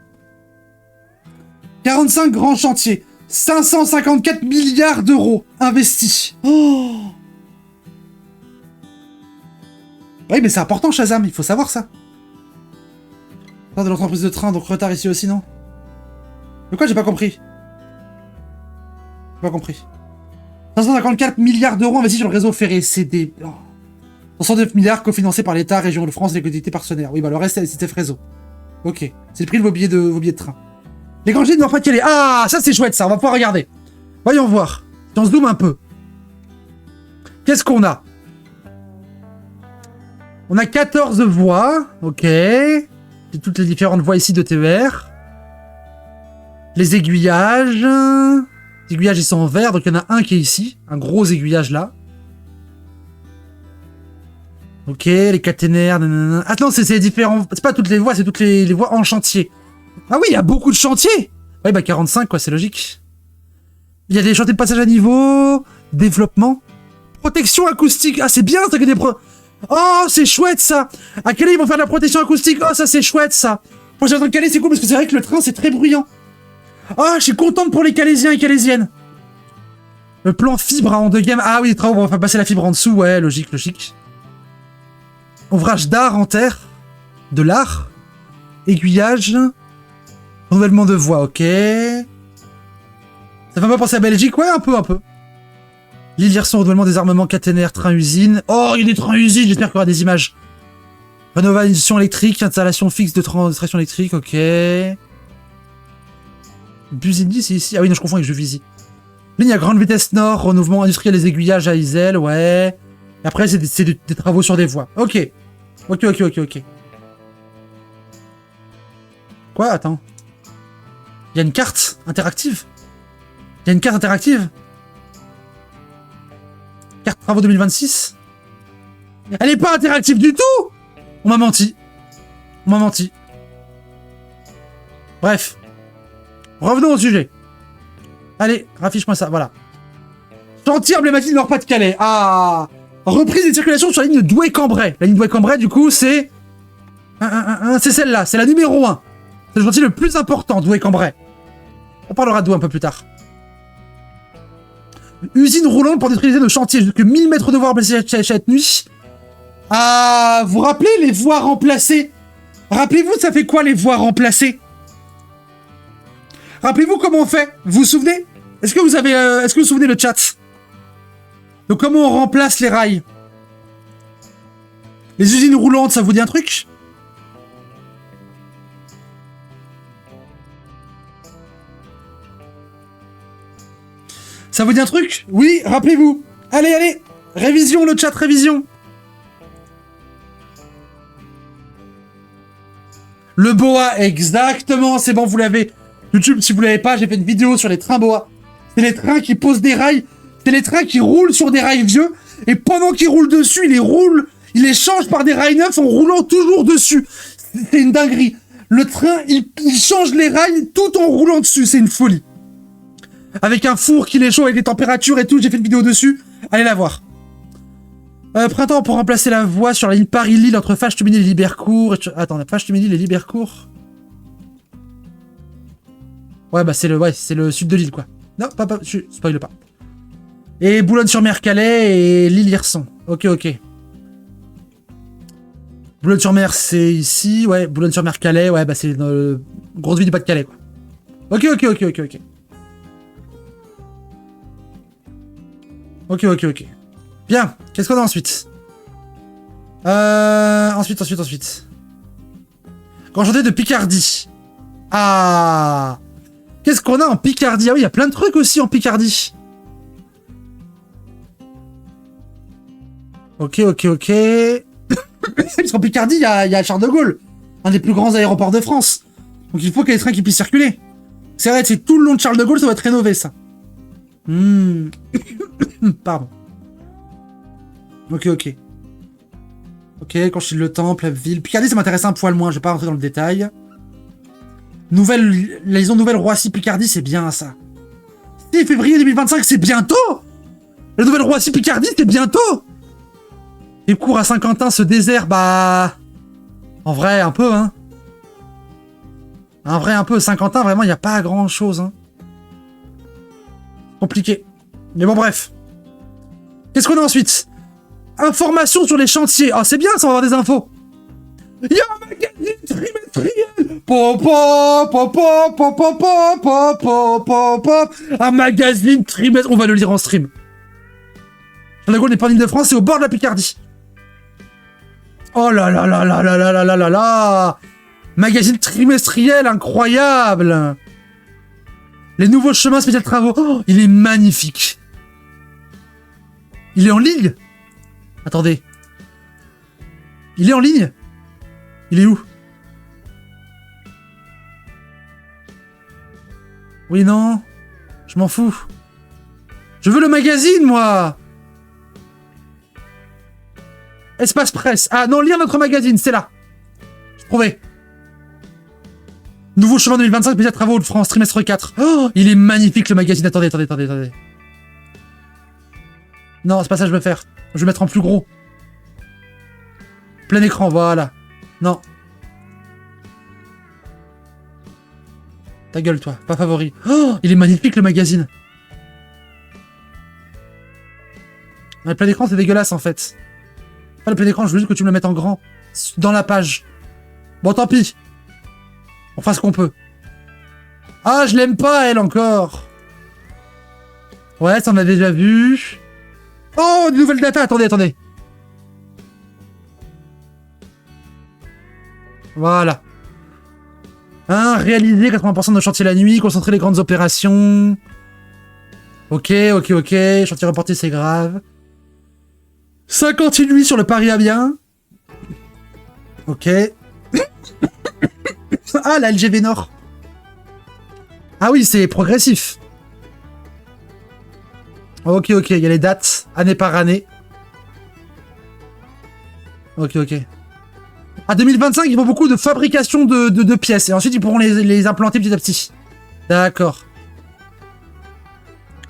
45 grands chantiers. 554 milliards d'euros investis. Oh. Oui, mais c'est important, Shazam, il faut savoir ça. Pas de l'entreprise de train, donc retard ici aussi, non? De quoi j'ai pas compris? J'ai pas compris. 554 milliards d'euros investis sur le réseau ferré, c'est des... Oh. 109 milliards cofinancés par l'État, Région de France et les collectivités partenaires. Oui, bah le reste, c'était réseau. Ok, c'est le prix de vos billets de train. Les grands ne doivent pas y aller. Ah, ça c'est chouette, ça, on va pouvoir regarder. Voyons voir. Si on se zoome un peu. Qu'est-ce qu'on a? On a 14 voies, ok. Et toutes les différentes voies ici de TER. Les aiguillages. Les aiguillages, ils sont en vert, donc il y en a un qui est ici. Un gros aiguillage là. Ok, les caténaires, nanana. Ah non, c'est différents. C'est pas toutes les voies, c'est toutes les voies en chantier. Ah oui, il y a beaucoup de chantiers. Ouais, bah 45, quoi, c'est logique. Il y a des chantiers de passage à niveau, développement, protection acoustique. Ah, c'est bien, ça que des Oh, c'est chouette, ça. À Calais, ils vont faire de la protection acoustique. Oh, ça, c'est chouette, ça. Moi, j'ai en train de Calais, c'est cool, parce que c'est vrai que le train, c'est très bruyant. Ah, je suis contente pour les Calaisiens et Calaisiennes. Le plan fibre en 2 gamme. Ah oui, les travaux, on va faire passer la fibre en dessous. Ouais, logique, logique. Ouvrage d'art en terre. De l'art. Aiguillage. Renouvellement de voies, ok. Ça fait pas penser à Belgique? Ouais, un peu. L'île Hirson, renouvellement des armements caténaires, train-usine. Oh, il y a des trains-usines, j'espère qu'il y aura des images. Rénovation électrique, installation fixe de traction électrique, ok. Busigny, c'est ici. Ah oui, non, je confonds avec Juvisy. Ligne à grande vitesse nord, renouvellement industriel des aiguillages à Iselle, ouais. Et après, c'est des travaux sur des voies. Ok. Ok. Quoi? Attends. Il y a une carte interactive? Carte travaux 2026? Elle est pas interactive du tout! On m'a menti. Bref. Revenons au sujet. Allez, raffiche-moi ça, voilà. Chantier emblématique de Nord-Pas-de-Calais. Ah! Reprise des circulations sur la ligne de Douai-Cambrai. La ligne de Douai-Cambrai, du coup, c'est... c'est celle-là, c'est la numéro 1. C'est le chantier le plus important, Douai-Cambrai. On parlera de Douai un peu plus tard. Usine roulante pour détruire de chantier. Jusque 1000 mètres de voies remplacées chaque nuit. Ah, vous rappelez les voies remplacées? Rappelez-vous, ça fait quoi les voies remplacées? Rappelez-vous comment on fait? Vous vous souvenez? Est-ce que vous souvenez le chat? Donc comment on remplace les rails? Les usines roulantes, ça vous dit un truc? Ça vous dit un truc? Oui, rappelez-vous. Allez. Révision, le chat, révision. Le BOA, exactement, c'est bon, vous l'avez. YouTube, si vous l'avez pas, j'ai fait une vidéo sur les trains BOA. C'est les trains qui posent des rails. C'est les trains qui roulent sur des rails vieux. Et pendant qu'ils roulent dessus, ils les changent par des rails neufs en roulant toujours dessus. C'est une dinguerie. Le train, il change les rails tout en roulant dessus. C'est une folie. Avec un four qui les chauffe avec des températures et tout. J'ai fait une vidéo dessus. Allez la voir. Printemps pour remplacer la voie sur la ligne Paris-Lille entre Fâche-Tumilly et Libercourt. Attends, Fâche-Tumilly et Libercourt. Ouais, bah c'est le sud de l'île, quoi. Non, pas, je spoil pas. Et Boulogne-sur-Mer-Calais et Lille-Hirson. Ok. Boulogne-sur-Mer, c'est ici. Ouais, Boulogne-sur-Mer-Calais, ouais, bah c'est une grosse ville du Pas-de-Calais, quoi. Ok. Ok. Bien, qu'est-ce qu'on a ensuite? Ensuite. Grand chantier de Picardie. Ah! Qu'est-ce qu'on a en Picardie? Ah oui, il y a plein de trucs aussi en Picardie. Ok. Parce qu'en Picardie, il y a Charles de Gaulle, un des plus grands aéroports de France. Donc il faut qu'il y ait des trains qui puissent circuler. C'est vrai, c'est tout le long de Charles de Gaulle, ça va être rénové, ça. Pardon. Ok. Ok, Conchille-le-Temple, la ville. Picardie, ça m'intéresse un poil moins, je vais pas rentrer dans le détail. La liaison nouvelle Roissy-Picardie, c'est bien, ça. 6 février 2025, c'est bientôt! La nouvelle Roissy-Picardie, c'est bientôt! Et cours à Saint-Quentin, ce désert, bah... En vrai, un peu, hein. En vrai, un peu. Saint-Quentin, vraiment, il n'y a pas grand-chose, hein. Compliqué. Mais bon, bref. Qu'est-ce qu'on a ensuite? Informations sur les chantiers. Ah, c'est bien, ça, on va avoir des infos. Il y a un magazine trimestriel. Un magazine trimestriel. On va le lire en stream. Charles de Gaulle n'est pas en Île-de-France, c'est au bord de la Picardie. Oh là là là là là là là là là là. Magazine trimestriel, incroyable. Les nouveaux chemins spécial travaux. Oh, il est magnifique. Il est en ligne? Attendez. Il est en ligne? Il est où? Oui, non. Je m'en fous. Je veux le magazine, moi. Espace presse. Ah non, lire notre magazine, c'est là. J'ai trouvé. Nouveau chemin 2025, spécial travaux Hauts-de-France, trimestre 4. Oh, il est magnifique le magazine. Attendez. Non, c'est pas ça que je veux faire. Je vais mettre en plus gros. Plein écran, voilà. Non. Ta gueule, toi. Pas favori. Oh, il est magnifique le magazine. Le plein écran, c'est dégueulasse en fait. Pas le plein écran, je veux juste que tu me le mettes en grand. Dans la page. Bon, tant pis. On fera ce qu'on peut. Ah, je l'aime pas, elle, encore. Ouais, ça on a déjà vu. Oh, de nouvelles data. Attendez. Voilà. Réaliser 80% de nos chantiers la nuit, concentrer les grandes opérations. Ok. Chantier reporté, c'est grave. 58 nuits sur le Paris-Amiens. Ok. Ah, la LGV Nord. Ah oui, c'est progressif. Ok, il y a les dates, année par année. Ok. À 2025, ils font beaucoup de fabrication de pièces. Et ensuite, ils pourront les implanter petit à petit. D'accord.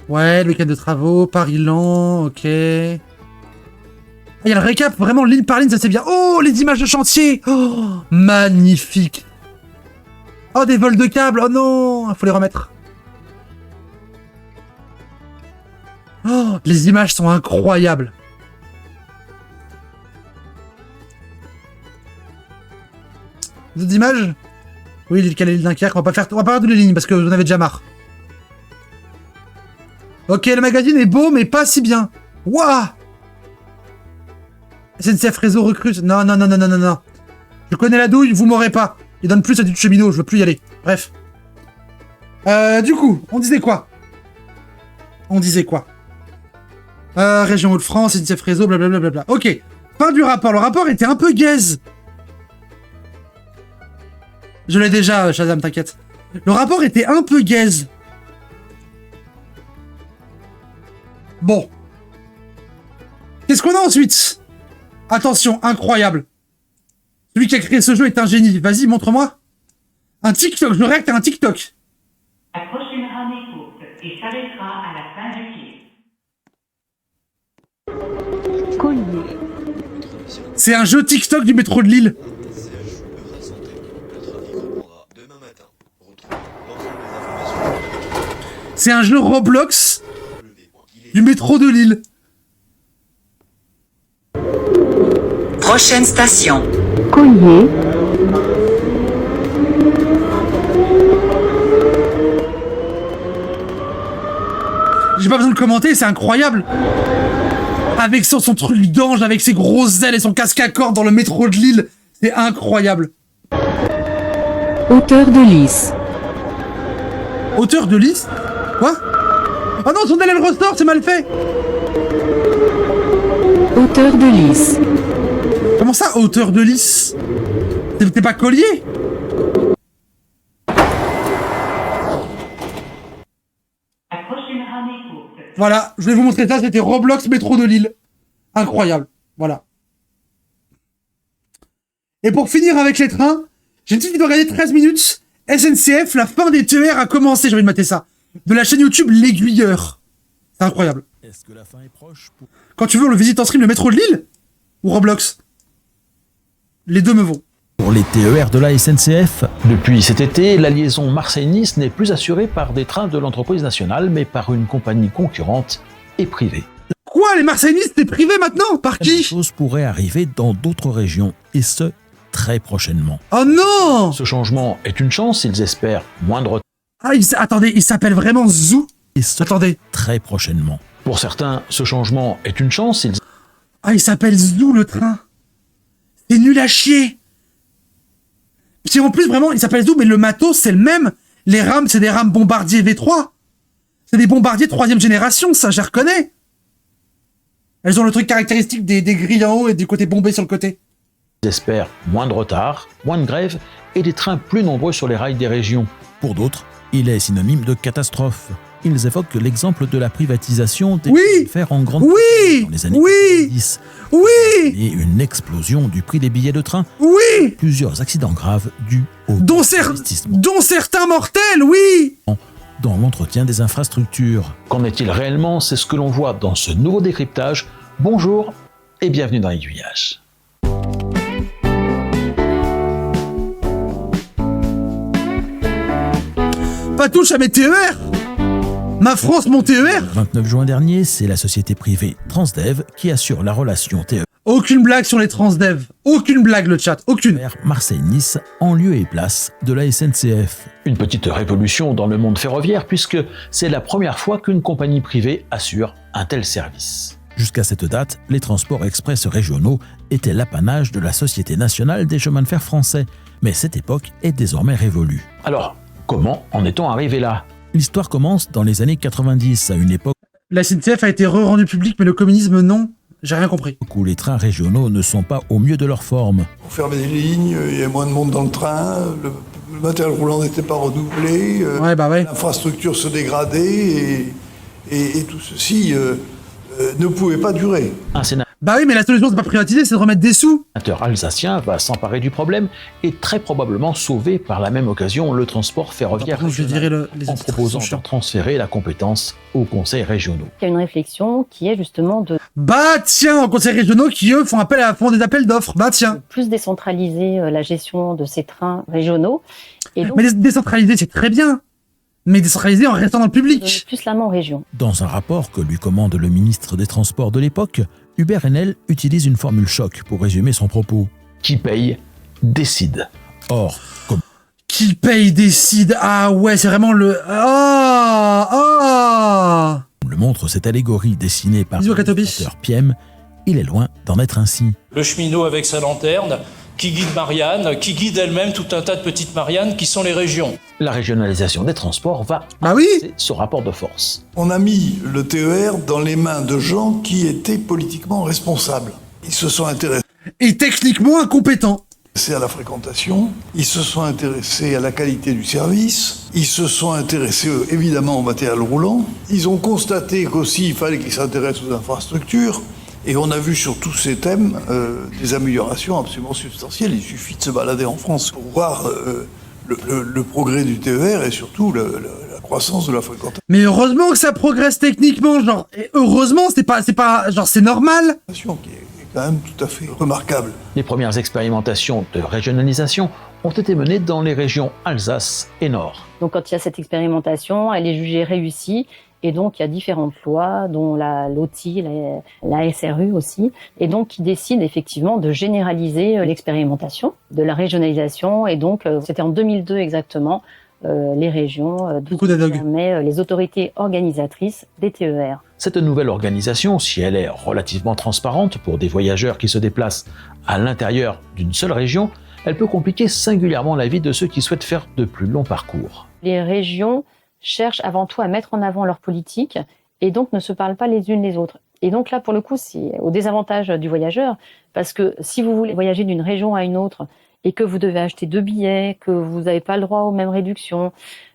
Ouais, le week-end de travaux, Paris-Lent, ok. Il y a le récap, vraiment, ligne par ligne, ça c'est bien. Oh, les images de chantier. Oh, magnifique. Oh, des vols de câbles. Oh non, il faut les remettre. Oh, les images sont incroyables. D'autres images? Oui, l'île Calais, l'île Dunkerque. On va pas faire toutes les lignes parce que vous en avez déjà marre. Ok, le magazine est beau, mais pas si bien. Waouh! SNCF Réseau recrute. Non. Je connais la douille, vous m'aurez pas. Il donne plus à du cheminot, je veux plus y aller. Bref. Du coup, on disait quoi? Région Hauts-de-France, SNCF Réseau, blablabla. Ok. Fin du rapport. Le rapport était un peu gaze. Je l'ai déjà, Shazam, t'inquiète. Le rapport était un peu gaze. Bon. Qu'est-ce qu'on a ensuite? Attention, incroyable. Celui qui a créé ce jeu est un génie. Vas-y, montre-moi. Un TikTok, je réacte à un TikTok. La prochaine rame est courte et s'arrêtera à la fin du quai. Collier. C'est un jeu TikTok du métro de Lille. C'est un jeu Roblox du métro de Lille. Prochaine station. Collier. J'ai pas besoin de commenter, c'est incroyable. Avec son truc d'ange, avec ses grosses ailes et son casque à cordes dans le métro de Lille. C'est incroyable. Hauteur de lisse. Hauteur de lisse? Quoi? Oh non, son aile elle ressort, c'est mal fait. Hauteur de lisse. Comment ça, hauteur de lisse? T'es pas collier? Voilà, je vais vous montrer ça, c'était Roblox métro de Lille. Incroyable, voilà. Et pour finir avec les trains, j'ai une petite vidéo regardée 13 minutes. SNCF, la fin des TER a commencé, j'ai envie de mater ça. De la chaîne YouTube L'Aiguilleur. C'est incroyable. Est-ce que la fin est proche pour... Quand tu veux, on le visite en stream, le métro de Lille? Ou Roblox? Les deux me vont. Pour les TER de la SNCF, depuis cet été, la liaison Marseille-Nice n'est plus assurée par des trains de l'entreprise nationale, mais par une compagnie concurrente et privée. Quoi, les Marseille-Nice, c'est privé maintenant? Par qui? Quelque chose pourrait arriver dans d'autres régions, et ce, très prochainement. Oh non! Ce changement est une chance, ils espèrent moins de retard. Ah, attendez, il s'appelle vraiment Zou? Et ce, attendez. Très prochainement. Pour certains, ce changement est une chance, ils... Ah, il s'appelle Zou, le train. C'est nul à chier. Puis en plus, vraiment, il s'appelle Zou, mais le matos, c'est le même. Les rames, c'est des rames Bombardier V3. C'est des Bombardier 3e génération, ça, je les reconnais. Elles ont le truc caractéristique des grilles en haut et du côté bombé sur le côté. Ils espèrent moins de retard, moins de grèves et des trains plus nombreux sur les rails des régions. Pour d'autres, Il est synonyme de catastrophe. Ils évoquent l'exemple de la privatisation des fers en grande dans les années 90. Et une explosion du prix des billets de train. Plusieurs accidents graves dus au dont certains mortels, dans l'entretien des infrastructures. Qu'en est-il réellement? C'est ce que l'on voit dans ce nouveau décryptage. Bonjour et bienvenue dans Aiguillage. Pas touche à mes TER! Ma France, mon TER! Le 29 juin dernier, c'est la société privée Transdev qui assure la relation TER. Aucune blague sur les Transdev. Aucune blague, le chat. Aucune. Marseille-Nice en lieu et place de la SNCF. Une petite révolution dans le monde ferroviaire puisque c'est la première fois qu'une compagnie privée assure un tel service. Jusqu'à cette date, les transports express régionaux étaient l'apanage de la Société nationale des chemins de fer français. Mais cette époque est désormais révolue. Alors, comment en est-on arrivé là? L'histoire commence dans les années 90, à une époque la SNCF a été rendue publique, mais le communisme, non. J'ai rien compris. Où les trains régionaux ne sont pas au mieux de leur forme. Pour fermer des lignes, il y a moins de monde dans le train, le matériel roulant n'était pas renouvelé, l'infrastructure se dégradait, et tout ceci ne pouvait pas durer. Un sénateur Bah oui, mais la solution, c'est pas privatiser, c'est de remettre des sous. Alsacien va s'emparer du problème et très probablement sauver par la même occasion le transport ferroviaire en proposant de transférer la compétence aux conseils régionaux. Il y a une réflexion qui est justement de... Bah tiens, aux conseils régionaux qui, eux, font des appels d'offres. Bah tiens. Plus décentraliser la gestion de ces trains régionaux. Et donc, mais décentraliser, c'est très bien. Mais décentraliser en restant dans le public. Plus la main aux régions. Dans un rapport que lui commande le ministre des Transports de l'époque, Hubert Haenel utilise une formule choc pour résumer son propos. Qui paye, décide. Or, comme... Qui paye, décide. Ah ouais, c'est vraiment le... le montre cette allégorie dessinée par l'illustrateur Piem, il est loin d'en être ainsi. Le cheminot avec sa lanterne, qui guide Marianne, qui guide elle-même tout un tas de petites Mariannes qui sont les régions. La régionalisation des transports va inverser ce rapport de force. On a mis le TER dans les mains de gens qui étaient politiquement responsables. Ils se sont intéressés. Et techniquement incompétents. À la fréquentation, ils se sont intéressés à la qualité du service, ils se sont intéressés évidemment au matériel roulant, ils ont constaté qu'aussi il fallait qu'ils s'intéressent aux infrastructures. Et on a vu sur tous ces thèmes des améliorations absolument substantielles. Il suffit de se balader en France pour voir le progrès du TER et surtout la croissance de la fréquentation. Mais heureusement que ça progresse techniquement, genre. Et heureusement, c'est pas genre c'est normal. Qui est quand même tout à fait remarquable. Les premières expérimentations de régionalisation ont été menées dans les régions Alsace et Nord. Donc quand il y a cette expérimentation, elle est jugée réussie. Et donc, il y a différentes lois, dont la LOTI, la SRU aussi, et donc qui décident effectivement de généraliser l'expérimentation, de la régionalisation. Et donc, c'était en 2002 exactement, les régions, mais les autorités organisatrices des TER. Cette nouvelle organisation, si elle est relativement transparente pour des voyageurs qui se déplacent à l'intérieur d'une seule région, elle peut compliquer singulièrement la vie de ceux qui souhaitent faire de plus longs parcours. Les régions cherchent avant tout à mettre en avant leur politique et donc ne se parlent pas les unes les autres. Et donc là, pour le coup, c'est au désavantage du voyageur, parce que si vous voulez voyager d'une région à une autre et que vous devez acheter 2 billets, que vous n'avez pas le droit aux mêmes réductions,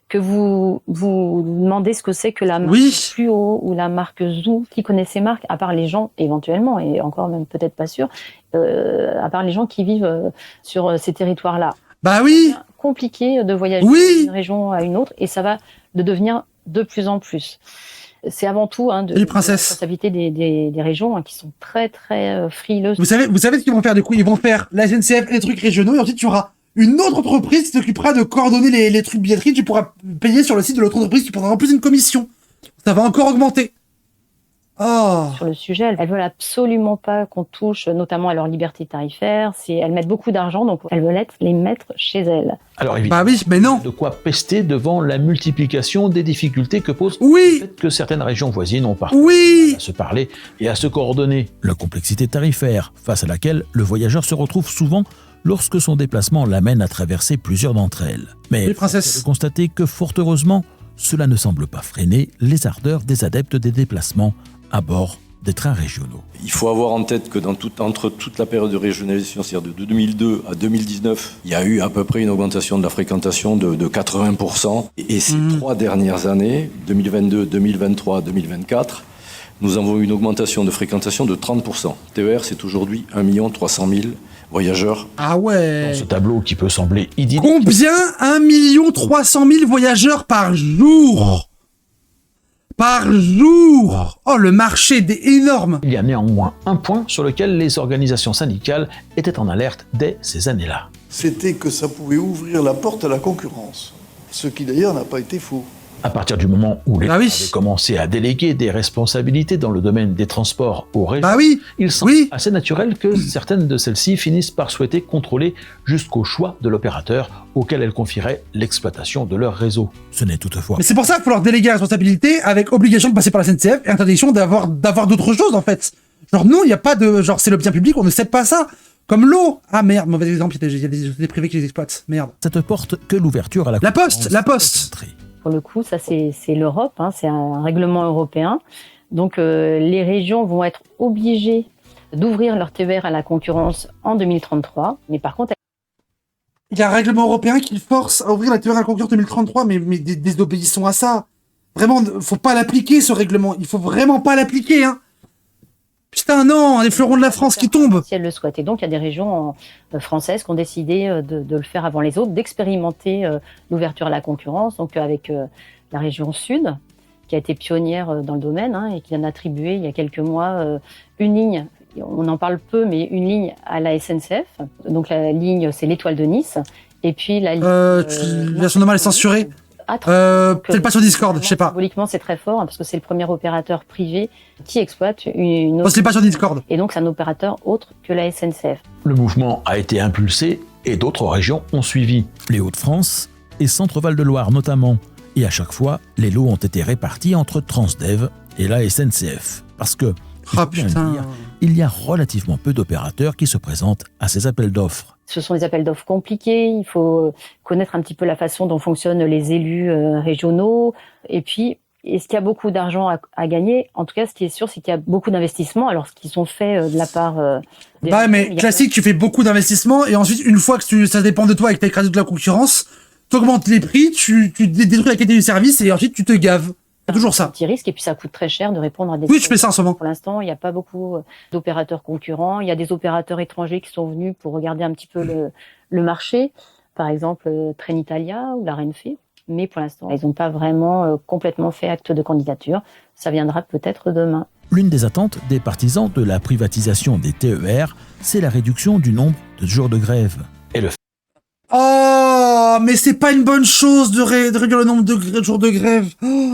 que vous demandez ce que c'est que la marque Fluo ou la marque Zoo, qui connaît ces marques, à part les gens éventuellement, et encore même peut-être pas sûr, à part les gens qui vivent sur ces territoires-là. Bah oui. C'est compliqué de voyager d'une région à une autre et ça va de devenir de plus en plus. C'est avant tout de la responsabilité des régions qui sont très très frileuses. Vous savez ce qu'ils vont faire du coup? Ils vont faire la SNCF et les trucs régionaux et ensuite tu auras une autre entreprise qui s'occupera de coordonner les trucs billetterie. Tu pourras payer sur le site de l'autre entreprise, tu prendras en plus une commission. Ça va encore augmenter. Sur le sujet, elles veulent absolument pas qu'on touche notamment à leur liberté tarifaire. Elles mettent beaucoup d'argent, donc elles veulent les mettre chez elles. Alors évidemment, mais non. De quoi pester devant la multiplication des difficultés que pose le fait que certaines régions voisines ont parfois à se parler et à se coordonner. La complexité tarifaire, face à laquelle le voyageur se retrouve souvent lorsque son déplacement l'amène à traverser plusieurs d'entre elles. Mais il faut constater que fort heureusement, cela ne semble pas freiner les ardeurs des adeptes des déplacements à bord des trains régionaux. Il faut avoir en tête que entre toute la période de régionalisation, c'est-à-dire de 2002 à 2019, il y a eu à peu près une augmentation de la fréquentation de 80%. Et ces 3 dernières années, 2022, 2023, 2024, nous avons eu une augmentation de fréquentation de 30%. TER, c'est aujourd'hui 1 300 000 voyageurs. Ah ouais. Dans ce tableau qui peut sembler idyllique. Combien? 1 300 000 voyageurs par jour. Par jour. Oh, le marché est énorme. Il y a néanmoins un point sur lequel les organisations syndicales étaient en alerte dès ces années-là. C'était que ça pouvait ouvrir la porte à la concurrence. Ce qui d'ailleurs n'a pas été faux. À partir du moment où l'État avait commencé à déléguer des responsabilités dans le domaine des transports aux régions, il semble assez naturel que certaines de celles-ci finissent par souhaiter contrôler jusqu'au choix de l'opérateur auquel elles confieraient l'exploitation de leur réseau. Ce n'est toutefois... Mais c'est pour ça qu'il faut leur déléguer la responsabilité avec obligation de passer par la SNCF et interdiction d'avoir d'autres choses en fait. Genre non, il n'y a pas de... Genre c'est le bien public, on ne cède pas ça. Comme l'eau. Ah merde, mauvais exemple, il y a des sociétés privées qui les exploitent. Merde. Cette porte que l'ouverture à la... La Poste. Pour le coup, ça c'est l'Europe, hein, c'est un règlement européen. Donc les régions vont être obligées d'ouvrir leur TER à la concurrence en 2033. Mais par contre... Il y a un règlement européen qui force à ouvrir la TER à la concurrence en 2033, mais désobéissons à ça. Vraiment, faut pas l'appliquer ce règlement. Il faut vraiment pas l'appliquer, hein. Putain, non, les fleurons de la France qui tombent. Si elles le souhaitent. Et donc, il y a des régions françaises qui ont décidé de le faire avant les autres, d'expérimenter l'ouverture à la concurrence. Donc, avec la région Sud, qui a été pionnière dans le domaine, hein, et qui en a attribué, il y a quelques mois, une ligne, on en parle peu, mais une ligne à la SNCF. Donc, la ligne, c'est l'Étoile de Nice. Et puis, la ligne... version normale est censurée. Peut-être pas sur Discord, je sais pas. Symboliquement, c'est très fort, hein, parce que c'est le premier opérateur privé qui exploite une autre... c'est pas sur Discord. Et donc, c'est un opérateur autre que la SNCF. Le mouvement a été impulsé et d'autres régions ont suivi. Les Hauts-de-France et Centre-Val de Loire notamment. Et à chaque fois, les lots ont été répartis entre Transdev et la SNCF. Parce que, il y a relativement peu d'opérateurs qui se présentent à ces appels d'offres. Ce sont des appels d'offres compliqués, il faut connaître un petit peu la façon dont fonctionnent les élus régionaux. Et puis, est-ce qu'il y a beaucoup d'argent à gagner? En tout cas, ce qui est sûr, c'est qu'il y a beaucoup d'investissements, alors ce qui sont faits de la part... mais classique, tu fais beaucoup d'investissements, et ensuite, une fois que ça dépend de toi et que tu as écrasé de la concurrence, tu augmentes les prix, tu détruis la qualité du service, et ensuite, tu te gaves. C'est toujours ça. Petit risque, et puis ça coûte très cher de répondre à des... Oui, je fais ça en ce moment. Pour l'instant, il n'y a pas beaucoup d'opérateurs concurrents. Il y a des opérateurs étrangers qui sont venus pour regarder un petit peu le marché. Par exemple, Trenitalia ou la Renfe. Mais pour l'instant, ils n'ont pas vraiment complètement fait acte de candidature. Ça viendra peut-être demain. L'une des attentes des partisans de la privatisation des TER, c'est la réduction du nombre de jours de grève. Et le Oh, mais c'est pas une bonne chose de réduire le nombre de jours de grève. Oh,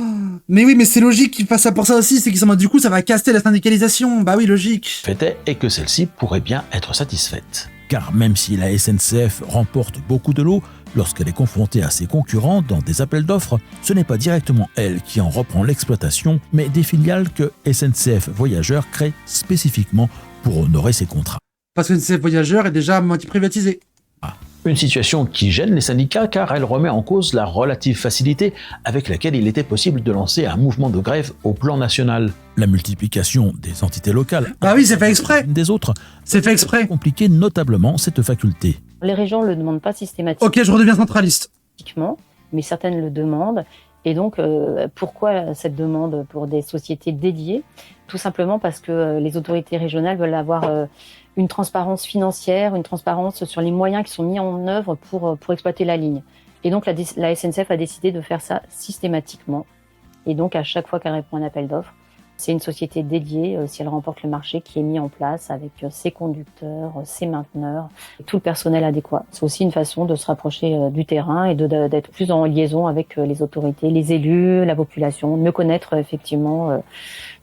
mais oui, mais c'est logique qu'ils fassent ça pour ça aussi, c'est qu'ils sont en mode, du coup, ça va casser la syndicalisation. Bah oui, logique. Fait est que celle-ci pourrait bien être satisfaite. Car même si la SNCF remporte beaucoup de lots, lorsqu'elle est confrontée à ses concurrents dans des appels d'offres, ce n'est pas directement elle qui en reprend l'exploitation, mais des filiales que SNCF Voyageurs crée spécifiquement pour honorer ses contrats. Parce que SNCF Voyageurs est déjà à moitié privatisé. Une situation qui gêne les syndicats car elle remet en cause la relative facilité avec laquelle il était possible de lancer un mouvement de grève au plan national. La multiplication des entités locales. Ah oui, c'est fait exprès. Des autres. C'est fait exprès. Compliqué notablement cette faculté. Les régions ne le demandent pas systématiquement. Ok, je redeviens centraliste. Mais certaines le demandent. Et donc, pourquoi cette demande pour des sociétés dédiées? Tout simplement parce que les autorités régionales veulent avoir une transparence financière, une transparence sur les moyens qui sont mis en œuvre pour exploiter la ligne. Et donc, la SNCF a décidé de faire ça systématiquement. Et donc, à chaque fois qu'elle répond à un appel d'offres, c'est une société dédiée, si elle remporte le marché, qui est mis en place avec ses conducteurs, ses mainteneurs, tout le personnel adéquat. C'est aussi une façon de se rapprocher du terrain et d'être plus en liaison avec les autorités, les élus, la population, mieux connaître effectivement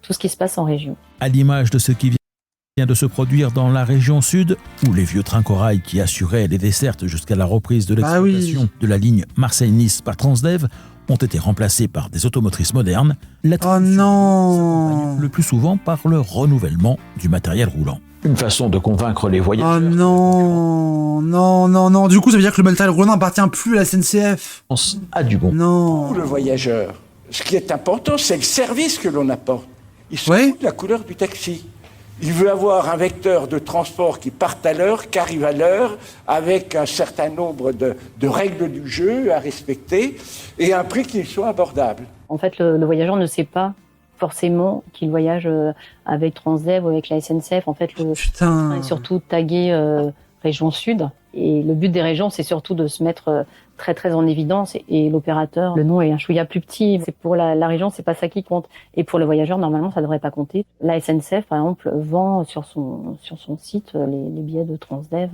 tout ce qui se passe en région. À l'image de ce qui vient de se produire dans la région sud, où les vieux trains corail qui assuraient les dessertes jusqu'à la reprise de l'exploitation de la ligne Marseille-Nice par Transdev ont été remplacés par des automotrices modernes, le plus souvent par le renouvellement du matériel roulant. Une façon de convaincre les voyageurs. Oh non. Du coup, ça veut dire que le matériel roulant n'appartient plus à la SNCF. A du bon. Non. Pour le voyageur, ce qui est important, c'est le service que l'on apporte. Il se fout de la couleur du taxi. Il veut avoir un vecteur de transport qui parte à l'heure, qui arrive à l'heure, avec un certain nombre de règles du jeu à respecter et un prix qui soit abordable. En fait, le voyageur ne sait pas forcément qu'il voyage avec Transdev ou avec la SNCF. En fait, le train est surtout tagué région sud. Et le but des régions, c'est surtout de se mettre très très en évidence. Et l'opérateur, le nom est un chouïa plus petit. C'est pour la région, c'est pas ça qui compte. Et pour le voyageur, normalement, ça devrait pas compter. La SNCF, par exemple, vend sur son site les billets de Transdev.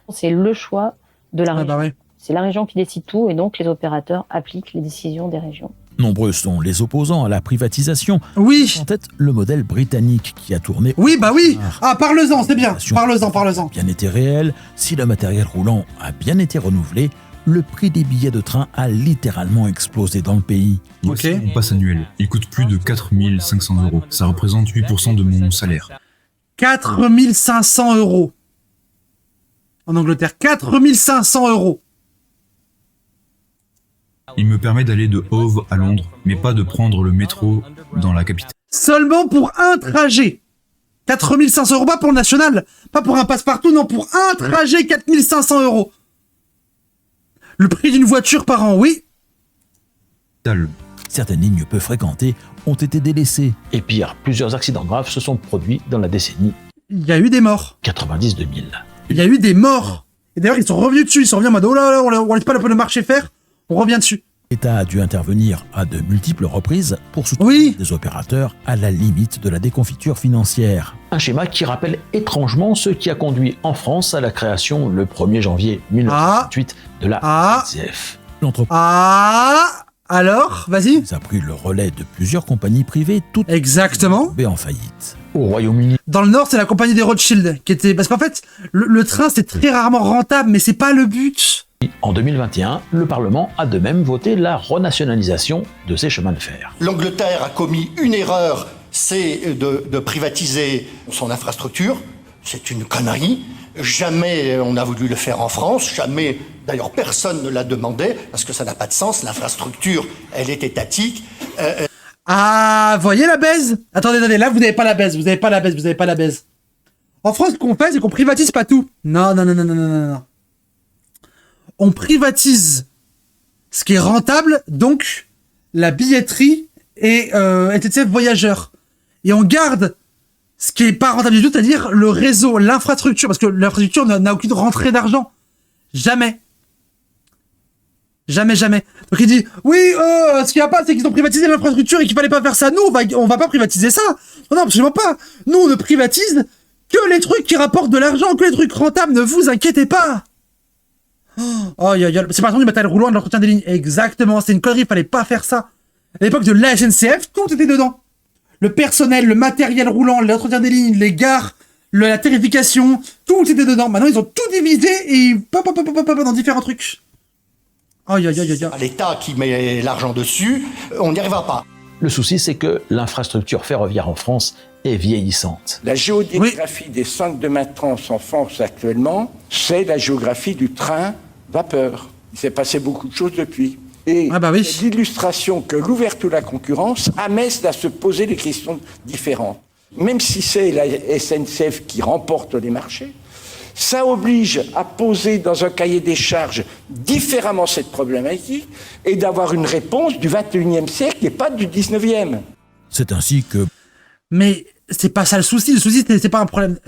C'est le choix de la région. C'est la région qui décide tout, et donc les opérateurs appliquent les décisions des régions. Nombreux sont les opposants à la privatisation. Oui. En tête, le modèle britannique qui a tourné. Oui, bah oui. Ah, parle-en, c'est bien. Parle-en. Bien été réel. Si le matériel roulant a bien été renouvelé, le prix des billets de train a littéralement explosé dans le pays. Voici mon pass annuel. Il coûte plus de 4 500 €. Ça représente 8% de mon salaire. 4 500 €. En Angleterre, 4 500 €. Il me permet d'aller de Hove à Londres, mais pas de prendre le métro dans la capitale. Seulement pour un trajet. 4 500 €, pas pour le national. Pas pour un passe-partout, non, pour un trajet, 4 500 €. Le prix d'une voiture par an, oui. Certaines lignes peu fréquentées ont été délaissées. Et pire, plusieurs accidents graves se sont produits dans la décennie. Il y a eu des morts. 90-2000. Il y a eu des morts. Et d'ailleurs, ils sont revenus dessus. Ils sont revenus en mode, oh là là, on laisse pas le marché faire. On revient dessus. L'État a dû intervenir à de multiples reprises pour soutenir des opérateurs à la limite de la déconfiture financière. Un schéma qui rappelle étrangement ce qui a conduit en France à la création le 1er janvier 1928 de la SNCF. L'entreprise alors, vas-y. a pris le relais de plusieurs compagnies privées, toutes tombées en faillite. Au Royaume-Uni. Dans le Nord, c'est la compagnie des Rothschild qui était, parce qu'en fait, le train c'est très rarement rentable, mais c'est pas le but. En 2021, le Parlement a de même voté la renationalisation de ces chemins de fer. L'Angleterre a commis une erreur, c'est de privatiser son infrastructure. C'est une connerie. Jamais on a voulu le faire en France, jamais, d'ailleurs personne ne l'a demandé, parce que ça n'a pas de sens, l'infrastructure, elle est étatique. Voyez la baise? Attendez, là vous n'avez pas la baise, vous n'avez pas la baise. En France, ce qu'on fait, c'est qu'on privatise pas tout. Non. On privatise ce qui est rentable, donc la billetterie et SNCF Voyageurs. Et on garde ce qui est pas rentable du tout, c'est-à-dire le réseau, l'infrastructure, parce que l'infrastructure n'a aucune rentrée d'argent. Jamais. Donc il dit, oui, ce qu'il n'y a pas, c'est qu'ils ont privatisé l'infrastructure et qu'il fallait pas faire ça. Nous, on va pas privatiser ça. Non, absolument pas. Nous, on ne privatise que les trucs qui rapportent de l'argent, que les trucs rentables, ne vous inquiétez pas. C'est par exemple du matériel roulant, de l'entretien des lignes. Exactement, c'est une connerie, il fallait pas faire ça. À l'époque de la SNCF, tout était dedans. Le personnel, le matériel roulant, l'entretien des lignes, les gares, la tarification, tout était dedans. Maintenant, ils ont tout divisé et dans différents trucs. L'État qui met l'argent dessus, on n'y arrivera pas. Le souci, c'est que l'infrastructure ferroviaire en France est vieillissante. La géodémographie des centres de maintenance en France actuellement, c'est la géographie du train vapeur. Il s'est passé beaucoup de choses depuis. Et c'est l'illustration que l'ouverture de la concurrence amène à se poser des questions différentes. Même si c'est la SNCF qui remporte les marchés, ça oblige à poser dans un cahier des charges différemment cette problématique et d'avoir une réponse du 21e siècle et pas du 19e. C'est ainsi que... Mais c'est pas ça le souci. Le souci, c'est pas un problème...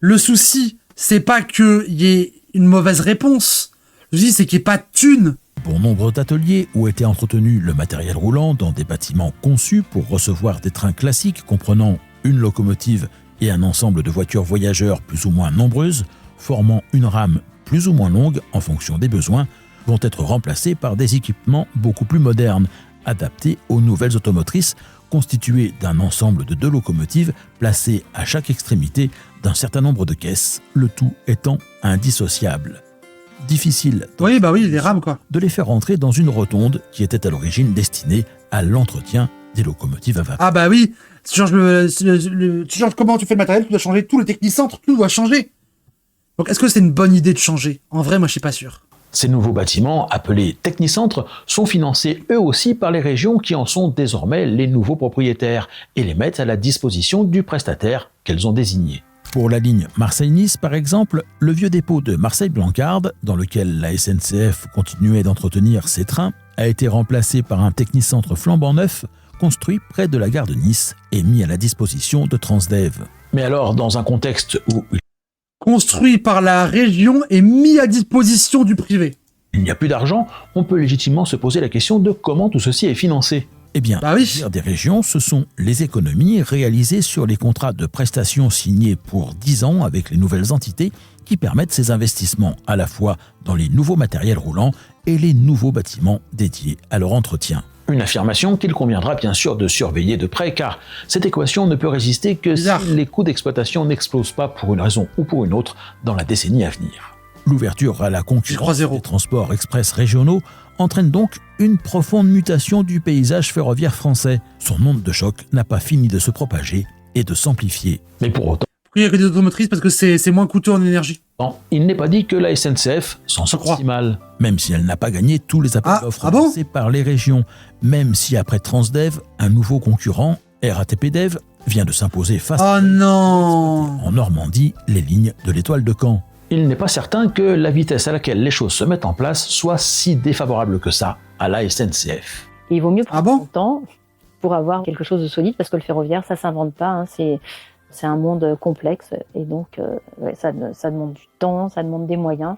Le souci, c'est pas qu'il y ait une mauvaise réponse. Le souci, c'est qu'il n'y ait pas de thunes. Pour nombreux ateliers où était entretenu le matériel roulant dans des bâtiments conçus pour recevoir des trains classiques comprenant une locomotive et un ensemble de voitures voyageurs plus ou moins nombreuses, formant une rame plus ou moins longue en fonction des besoins, vont être remplacés par des équipements beaucoup plus modernes, adaptés aux nouvelles automotrices, constitués d'un ensemble de 2 locomotives placées à chaque extrémité d'un certain nombre de caisses, le tout étant indissociable. Difficile les rames, de les faire entrer dans une rotonde qui était à l'origine destinée à l'entretien des locomotives à vapeur. Tu changes comment tu fais le matériel, tu dois changer tout le technicentre, tout doit changer. Donc est-ce que c'est une bonne idée de changer? En vrai, moi je suis pas sûr. Ces nouveaux bâtiments, appelés technicentres, sont financés eux aussi par les régions qui en sont désormais les nouveaux propriétaires et les mettent à la disposition du prestataire qu'elles ont désigné. Pour la ligne Marseille-Nice, par exemple, le vieux dépôt de Marseille-Blancarde, dans lequel la SNCF continuait d'entretenir ses trains, a été remplacé par un technicentre flambant neuf, construit près de la gare de Nice et mis à la disposition de Transdev. Mais alors, dans un contexte où... Construit par la région et mis à disposition du privé. Il n'y a plus d'argent, on peut légitimement se poser la question de comment tout ceci est financé. Eh bien, des régions, ce sont les économies réalisées sur les contrats de prestations signés pour 10 ans avec les nouvelles entités qui permettent ces investissements à la fois dans les nouveaux matériels roulants et les nouveaux bâtiments dédiés à leur entretien. Une affirmation qu'il conviendra bien sûr de surveiller de près, car cette équation ne peut résister que si les coûts d'exploitation n'explosent pas pour une raison ou pour une autre dans la décennie à venir. L'ouverture à la concurrence des transports express régionaux entraîne donc une profonde mutation du paysage ferroviaire français. Son onde de choc n'a pas fini de se propager et de s'amplifier. Mais pour autant... Pourquoi il n'y a que des automotrices? Parce que c'est moins coûteux en énergie. Non, il n'est pas dit que la SNCF s'en sort si mal. Même si elle n'a pas gagné tous les appels d'offres lancés par les régions. Même si après Transdev, un nouveau concurrent, RATP Dev, vient de s'imposer face en Normandie, les lignes de l'étoile de Caen. Il n'est pas certain que la vitesse à laquelle les choses se mettent en place soit si défavorable que ça à la SNCF. Et il vaut mieux prendre son temps pour avoir quelque chose de solide, parce que le ferroviaire, ça s'invente pas, hein, c'est un monde complexe, et donc ça demande du temps, ça demande des moyens.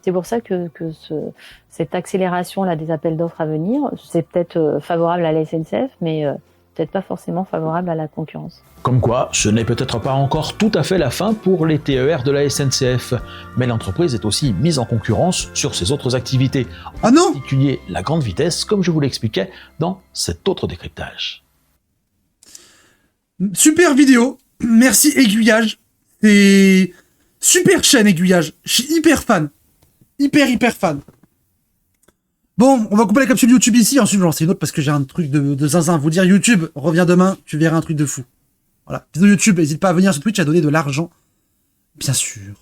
C'est pour ça que cette accélération là des appels d'offres à venir, c'est peut-être favorable à la SNCF, mais peut-être pas forcément favorable à la concurrence. Comme quoi, ce n'est peut-être pas encore tout à fait la fin pour les TER de la SNCF, mais l'entreprise est aussi mise en concurrence sur ses autres activités, en particulier la grande vitesse, comme je vous l'expliquais dans cet autre décryptage. Super vidéo, merci Aiguillage, c'est super chaîne Aiguillage, je suis hyper fan, hyper fan. Bon, on va couper la capsule YouTube ici, ensuite je vais lancer une autre parce que j'ai un truc de zinzin. Vous dire YouTube, reviens demain, tu verras un truc de fou. Voilà, vidéo YouTube, n'hésite pas à venir sur Twitch à donner de l'argent, bien sûr.